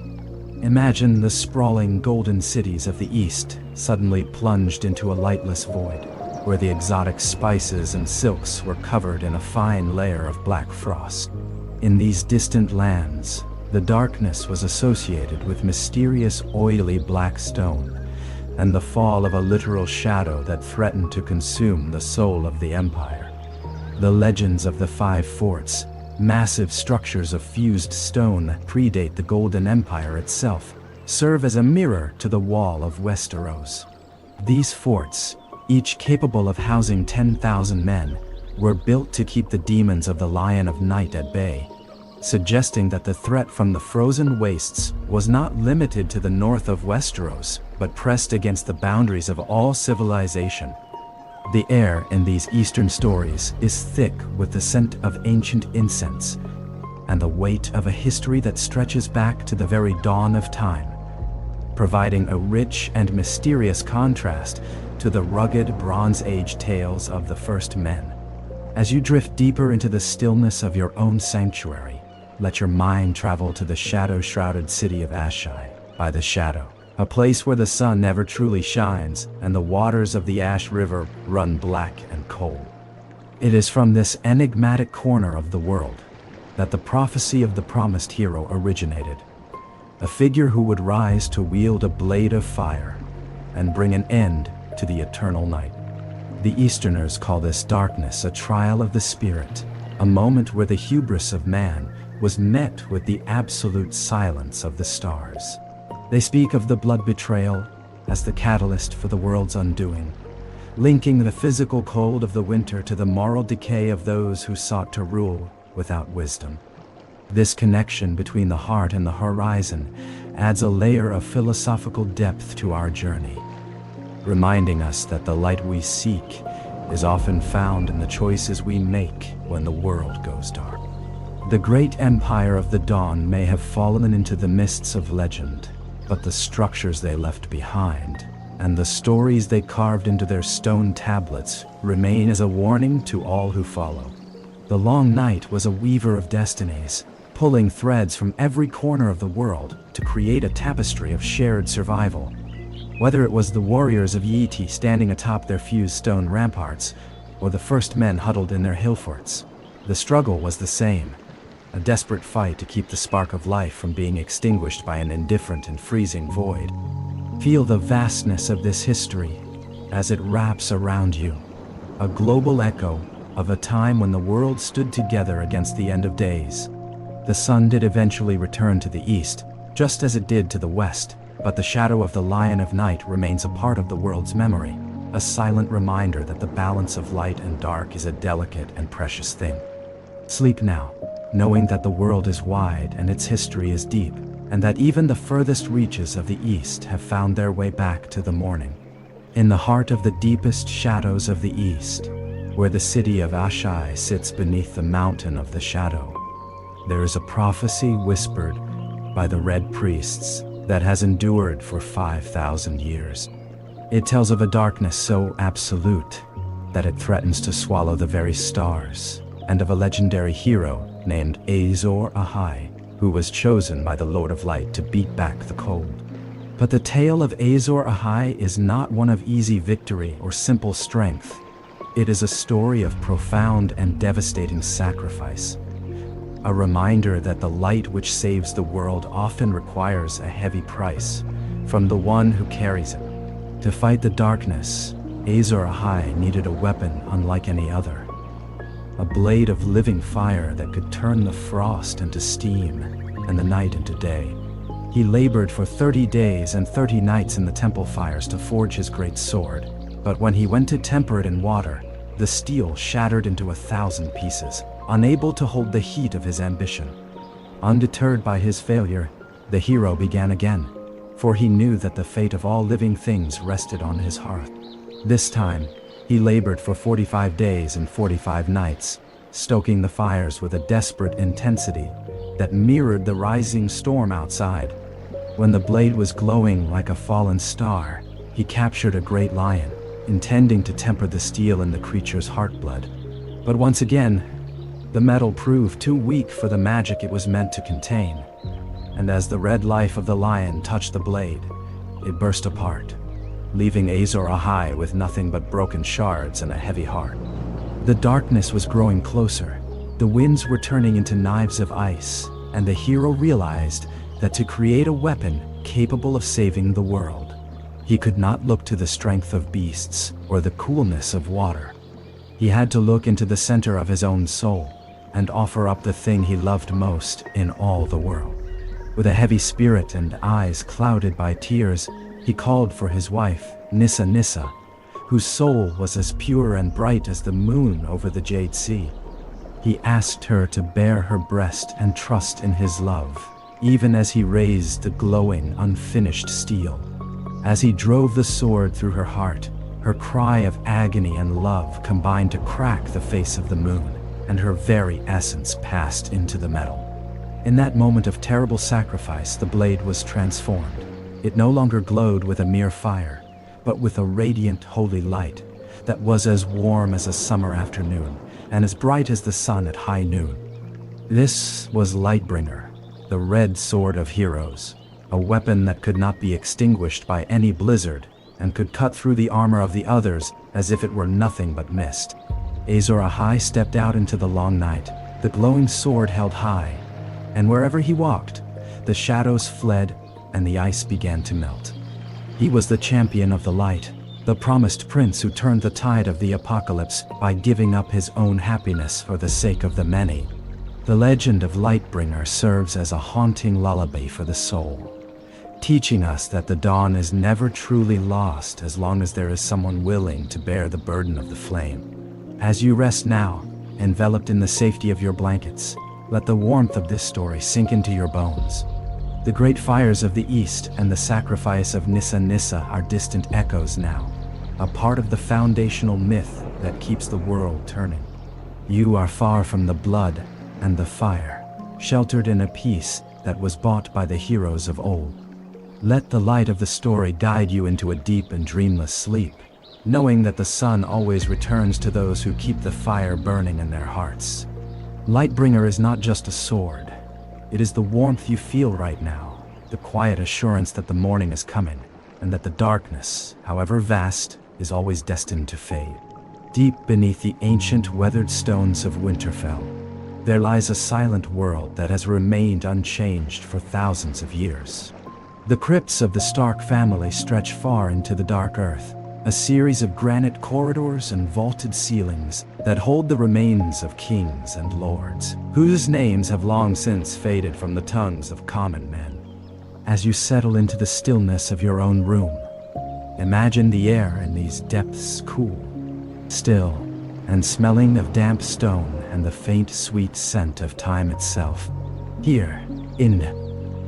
Imagine the sprawling golden cities of the East suddenly plunged into a lightless void, where the exotic spices and silks were covered in a fine layer of black frost. In these distant lands, the darkness was associated with mysterious oily black stone, and the fall of a literal shadow that threatened to consume the soul of the empire. The legends of the Five Forts, massive structures of fused stone that predate the Golden Empire itself, serve as a mirror to the wall of Westeros. These forts, each capable of housing 10,000 men, were built to keep the demons of the Lion of Night at bay, suggesting that the threat from the frozen wastes was not limited to the north of Westeros, but pressed against the boundaries of all civilization. The air in these eastern stories is thick with the scent of ancient incense and the weight of a history that stretches back to the very dawn of time, providing a rich and mysterious contrast to the rugged Bronze Age tales of the first men. As you drift deeper into the stillness of your own sanctuary, let your mind travel to the shadow-shrouded city of Ashai by the Shadow, a place where the sun never truly shines and the waters of the Ash River run black and cold. It is from this enigmatic corner of the world that the prophecy of the promised hero originated, a figure who would rise to wield a blade of fire and bring an end to the eternal night. The Easterners call this darkness a trial of the spirit, a moment where the hubris of man was met with the absolute silence of the stars. They speak of the blood betrayal as the catalyst for the world's undoing, linking the physical cold of the winter to the moral decay of those who sought to rule without wisdom. This connection between the heart and the horizon adds a layer of philosophical depth to our journey, reminding us that the light we seek is often found in the choices we make when the world goes dark. The great empire of the dawn may have fallen into the mists of legend, but the structures they left behind and the stories they carved into their stone tablets remain as a warning to all who follow. The long night was a weaver of destinies, pulling threads from every corner of the world to create a tapestry of shared survival. Whether it was the warriors of Yiti standing atop their fused stone ramparts, or the first men huddled in their hill forts, the struggle was the same. A desperate fight to keep the spark of life from being extinguished by an indifferent and freezing void. Feel the vastness of this history as it wraps around you, a global echo of a time when the world stood together against the end of days. The sun did eventually return to the east, just as it did to the west, but the shadow of the Lion of Night remains a part of the world's memory, a silent reminder that the balance of light and dark is a delicate and precious thing. Sleep now, knowing that the world is wide and its history is deep, and that even the furthest reaches of the east have found their way back to the morning. In the heart of the deepest shadows of the east, where the city of Ashai sits beneath the mountain of the shadow, there is a prophecy whispered by the Red Priests that has endured for 5,000 years. It tells of a darkness so absolute that it threatens to swallow the very stars, and of a legendary hero named Azor Ahai, who was chosen by the Lord of Light to beat back the cold. But the tale of Azor Ahai is not one of easy victory or simple strength. It is a story of profound and devastating sacrifice. a reminder that the light which saves the world often requires a heavy price from the one who carries it. To fight the darkness, Azor Ahai needed a weapon unlike any other. A blade of living fire that could turn the frost into steam and the night into day. He labored for 30 days and 30 nights in the temple fires to forge his great sword, but when he went to temper it in water, the steel shattered into 1,000 pieces, unable to hold the heat of his ambition. Undeterred by his failure, the hero began again, for he knew that the fate of all living things rested on his hearth. This time, he labored for 45 days and 45 nights, stoking the fires with a desperate intensity that mirrored the rising storm outside. When the blade was glowing like a fallen star, he captured a great lion, intending to temper the steel in the creature's heartblood. But once again, the metal proved too weak for the magic it was meant to contain, and as the red life of the lion touched the blade, it burst apart, leaving Azor Ahai with nothing but broken shards and a heavy heart. The darkness was growing closer, the winds were turning into knives of ice, and the hero realized that to create a weapon capable of saving the world, he could not look to the strength of beasts or the coolness of water. He had to look into the center of his own soul and offer up the thing he loved most in all the world. With a heavy spirit and eyes clouded by tears, he called for his wife, Nissa Nissa, whose soul was as pure and bright as the moon over the Jade Sea. He asked her to bare her breast and trust in his love, even as he raised the glowing, unfinished steel. As he drove the sword through her heart, her cry of agony and love combined to crack the face of the moon, and her very essence passed into the metal. In that moment of terrible sacrifice, the blade was transformed. It no longer glowed with a mere fire, but with a radiant, holy light that was as warm as a summer afternoon and as bright as the sun at high noon. This was Lightbringer, the red sword of heroes, a weapon that could not be extinguished by any blizzard and could cut through the armor of the others as if it were nothing but mist. Azor Ahai stepped out into the long night, the glowing sword held high, and wherever he walked, the shadows fled and the ice began to melt. He was the champion of the light, the promised prince who turned the tide of the apocalypse by giving up his own happiness for the sake of the many. The legend of Lightbringer serves as a haunting lullaby for the soul, teaching us that the dawn is never truly lost as long as there is someone willing to bear the burden of the flame. As you rest now, enveloped in the safety of your blankets, let the warmth of this story sink into your bones. The great fires of the East and the sacrifice of Nissa Nissa are distant echoes now, a part of the foundational myth that keeps the world turning. You are far from the blood and the fire, sheltered in a peace that was bought by the heroes of old. Let the light of the story guide you into a deep and dreamless sleep, knowing that the sun always returns to those who keep the fire burning in their hearts. Lightbringer is not just a sword. It is the warmth you feel right now, the quiet assurance that the morning is coming, and that the darkness, however vast, is always destined to fade. Deep beneath the ancient weathered stones of Winterfell, there lies a silent world that has remained unchanged for thousands of years. The crypts of the Stark family stretch far into the dark earth, a series of granite corridors and vaulted ceilings that hold the remains of kings and lords, whose names have long since faded from the tongues of common men. As you settle into the stillness of your own room, imagine the air in these depths cool, still, and smelling of damp stone and the faint sweet scent of time itself. Here, in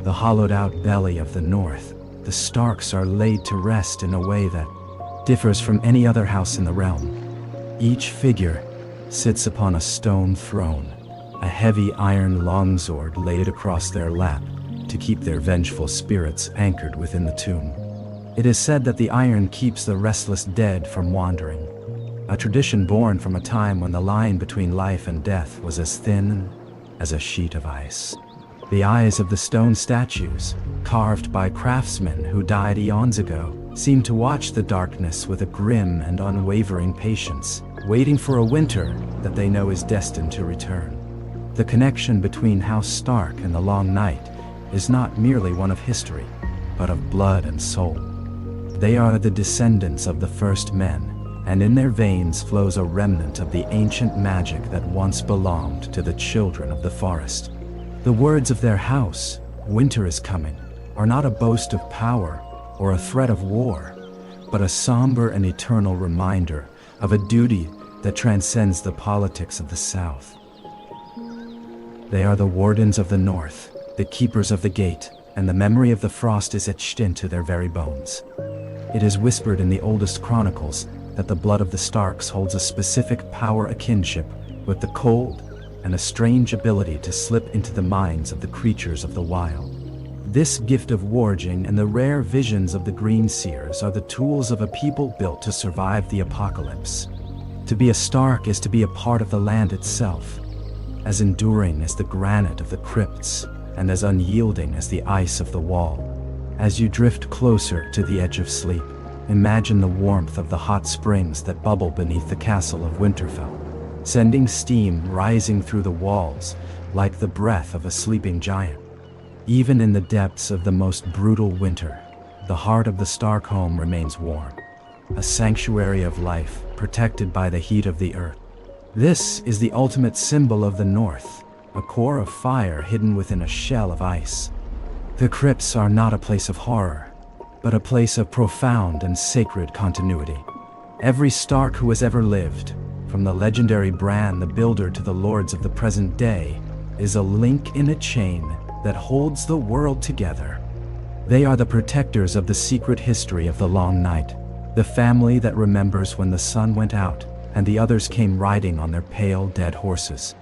the hollowed-out belly of the North, the Starks are laid to rest in a way that differs from any other house in the realm. Each figure sits upon a stone throne, a heavy iron longsword laid across their lap to keep their vengeful spirits anchored within the tomb. It is said that the iron keeps the restless dead from wandering, a tradition born from a time when the line between life and death was as thin as a sheet of ice. The eyes of the stone statues, carved by craftsmen who died eons ago, seem to watch the darkness with a grim and unwavering patience, waiting for a winter that they know is destined to return. The connection between House Stark and the Long Night is not merely one of history, but of blood and soul. They are the descendants of the first men, and in their veins flows a remnant of the ancient magic that once belonged to the children of the forest. The words of their house, "Winter is coming," are not a boast of power or a threat of war, but a somber and eternal reminder of a duty that transcends the politics of the South. They are the wardens of the North, the keepers of the gate, and the memory of the frost is etched into their very bones. It is whispered in the oldest chronicles that the blood of the Starks holds a specific power, a kinship with the cold, and a strange ability to slip into the minds of the creatures of the wild. This gift of warging and the rare visions of the Green Seers are the tools of a people built to survive the apocalypse. To be a Stark is to be a part of the land itself, as enduring as the granite of the crypts, and as unyielding as the ice of the wall. As you drift closer to the edge of sleep, imagine the warmth of the hot springs that bubble beneath the castle of Winterfell, sending steam rising through the walls like the breath of a sleeping giant. Even in the depths of the most brutal winter, the heart of the Stark home remains warm, a sanctuary of life protected by the heat of the earth. This is the ultimate symbol of the North, a core of fire hidden within a shell of ice. The crypts are not a place of horror, but a place of profound and sacred continuity. Every Stark who has ever lived, from the legendary Bran the Builder to the lords of the present day, is a link in a chain that holds the world together. They are the protectors of the secret history of the Long Night, the family that remembers when the sun went out and the others came riding on their pale, dead horses.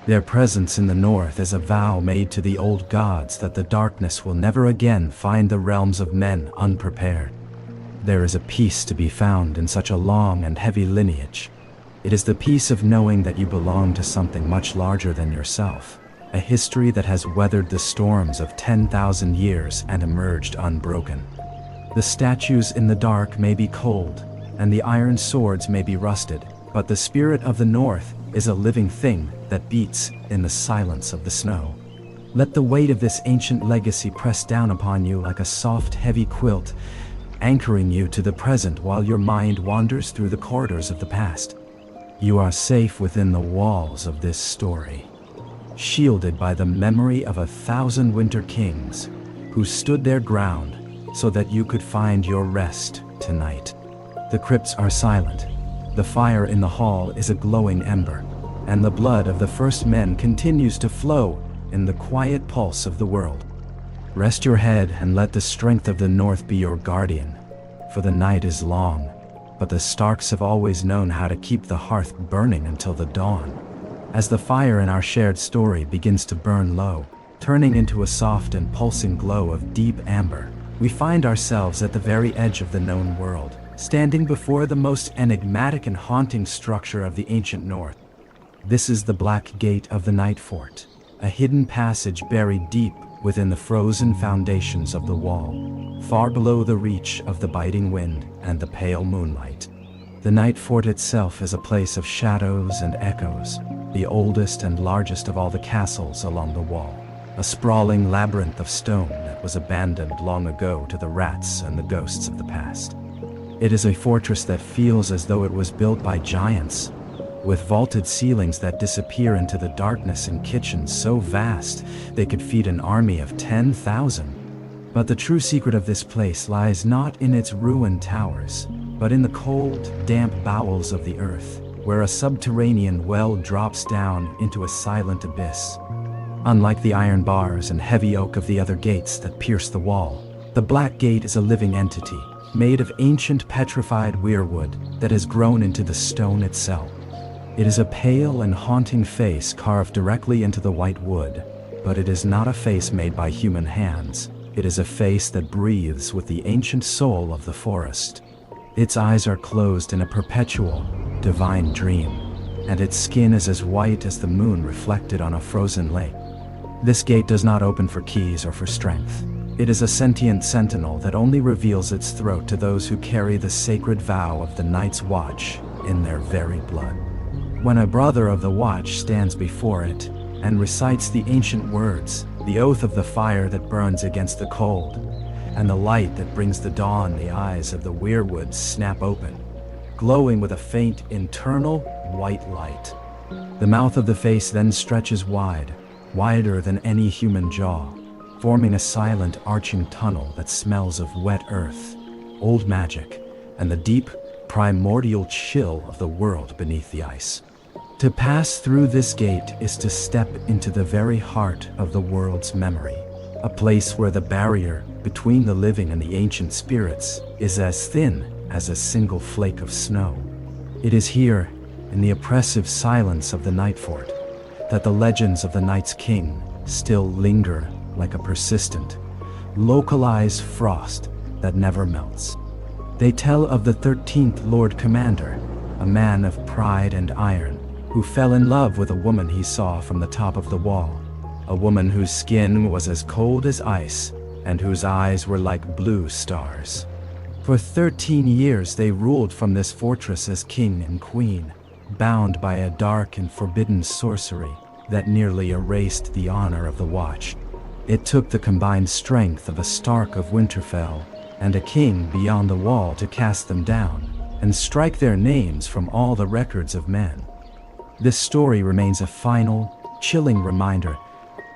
Their presence in the North is a vow made to the old gods that the darkness will never again find the realms of men unprepared. There is a peace to be found in such a long and heavy lineage. It is the peace of knowing that you belong to something much larger than yourself, a history that has weathered the storms of 10,000 years and emerged unbroken. The statues in the dark may be cold, and the iron swords may be rusted, but the spirit of the North is a living thing that beats in the silence of the snow. Let the weight of this ancient legacy press down upon you like a soft, heavy quilt, anchoring you to the present while your mind wanders through the corridors of the past. You are safe within the walls of this story, shielded by the memory of 1,000 winter kings who stood their ground so that you could find your rest tonight. The crypts are silent. The fire in the hall is a glowing ember, and the blood of the first men continues to flow in the quiet pulse of the world. Rest your head and let the strength of the North be your guardian, for the night is long, but the Starks have always known how to keep the hearth burning until the dawn. As the fire in our shared story begins to burn low, turning into a soft and pulsing glow of deep amber, we find ourselves at the very edge of the known world, standing before the most enigmatic and haunting structure of the ancient North. This is the Black Gate of the Night Fort, a hidden passage buried deep within the frozen foundations of the wall, far below the reach of the biting wind and the pale moonlight. The Night Fort itself is a place of shadows and echoes, the oldest and largest of all the castles along the wall, a sprawling labyrinth of stone that was abandoned long ago to the rats and the ghosts of the past. It is a fortress that feels as though it was built by giants, with vaulted ceilings that disappear into the darkness and kitchens so vast they could feed an army of 10,000. But the true secret of this place lies not in its ruined towers, but in the cold, damp bowels of the earth, where a subterranean well drops down into a silent abyss. Unlike the iron bars and heavy oak of the other gates that pierce the wall, the Black Gate is a living entity, made of ancient petrified weirwood that has grown into the stone itself. It is a pale and haunting face carved directly into the white wood, but it is not a face made by human hands. It is a face that breathes with the ancient soul of the forest. Its eyes are closed in a perpetual, divine dream, and its skin is as white as the moon reflected on a frozen lake. This gate does not open for keys or for strength. It is a sentient sentinel that only reveals its throat to those who carry the sacred vow of the Night's Watch in their very blood. When a brother of the Watch stands before it, and recites the ancient words, the oath of the fire that burns against the cold, and the light that brings the dawn. The eyes of the weirwood snap open, glowing with a faint internal white light. The mouth of the face then stretches wide, wider than any human jaw, forming a silent arching tunnel that smells of wet earth, old magic, and the deep, primordial chill of the world beneath the ice. To pass through this gate is to step into the very heart of the world's memory, a place where the barrier between the living and the ancient spirits is as thin as a single flake of snow. It is here, in the oppressive silence of the night fort, that the legends of the Night's King still linger like a persistent, localized frost that never melts. They tell of the 13th Lord Commander, a man of pride and iron, who fell in love with a woman he saw from the top of the wall, a woman whose skin was as cold as ice and whose eyes were like blue stars. For 13 years they ruled from this fortress as king and queen, bound by a dark and forbidden sorcery that nearly erased the honor of the Watch. It took the combined strength of a Stark of Winterfell and a king beyond the wall to cast them down and strike their names from all the records of men. This story remains a final, chilling reminder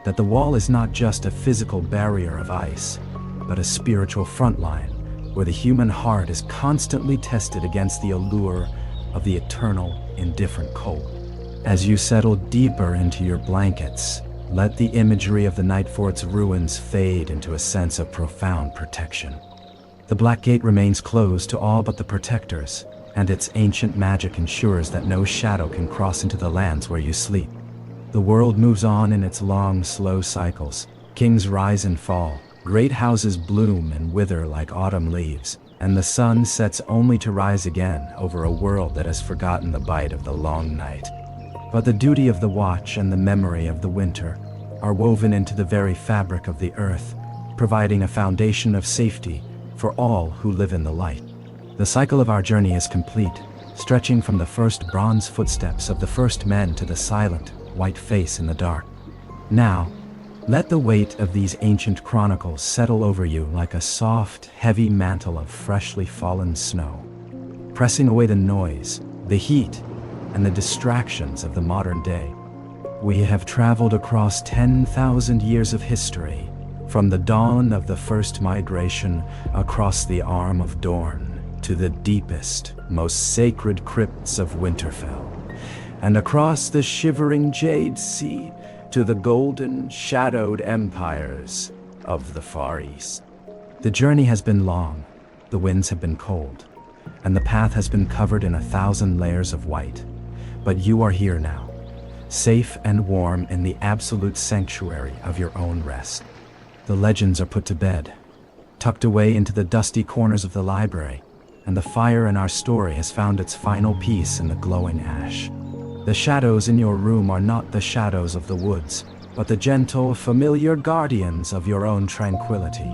that the wall is not just a physical barrier of ice, but a spiritual front line where the human heart is constantly tested against the allure of the eternal, indifferent cold. As you settle deeper into your blankets, let the imagery of the Night Fort's ruins fade into a sense of profound protection. The Black Gate remains closed to all but the protectors, and its ancient magic ensures that no shadow can cross into the lands where you sleep. The world moves on in its long, slow cycles. Kings rise and fall, great houses bloom and wither like autumn leaves, and the sun sets only to rise again over a world that has forgotten the bite of the long night. But the duty of the Watch and the memory of the winter are woven into the very fabric of the earth, providing a foundation of safety for all who live in the light. The cycle of our journey is complete, stretching from the first bronze footsteps of the first men to the silent, white face in the dark. Now, let the weight of these ancient chronicles settle over you like a soft, heavy mantle of freshly fallen snow, pressing away the noise, the heat, and the distractions of the modern day. We have traveled across 10,000 years of history, from the dawn of the first migration across the Arm of Dorne to the deepest, most sacred crypts of Winterfell, and across the shivering Jade Sea to the golden, shadowed empires of the Far East. The journey has been long, the winds have been cold, and the path has been covered in 1,000 layers of white. But you are here now, safe and warm in the absolute sanctuary of your own rest. The legends are put to bed, tucked away into the dusty corners of the library, and the fire in our story has found its final peace in the glowing ash. The shadows in your room are not the shadows of the woods, but the gentle, familiar guardians of your own tranquility.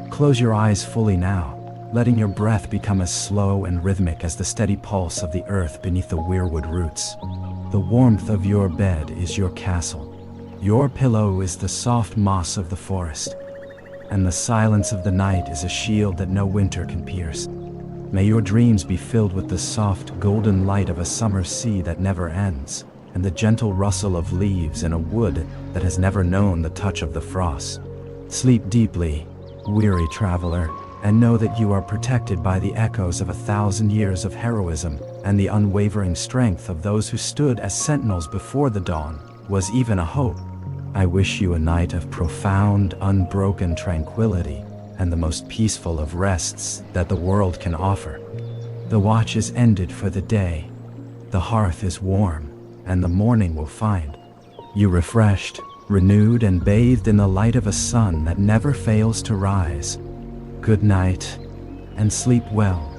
Close your eyes fully now, letting your breath become as slow and rhythmic as the steady pulse of the earth beneath the weirwood roots. The warmth of your bed is your castle. Your pillow is the soft moss of the forest, and the silence of the night is a shield that no winter can pierce. May your dreams be filled with the soft, golden light of a summer sea that never ends, and the gentle rustle of leaves in a wood that has never known the touch of the frost. Sleep deeply, weary traveler, and know that you are protected by the echoes of 1,000 years of heroism and the unwavering strength of those who stood as sentinels before the dawn was even a hope. I wish you a night of profound, unbroken tranquility and the most peaceful of rests that the world can offer. The watch is ended for the day. The hearth is warm, and the morning will find you refreshed, renewed, and bathed in the light of a sun that never fails to rise. Good night, and sleep well.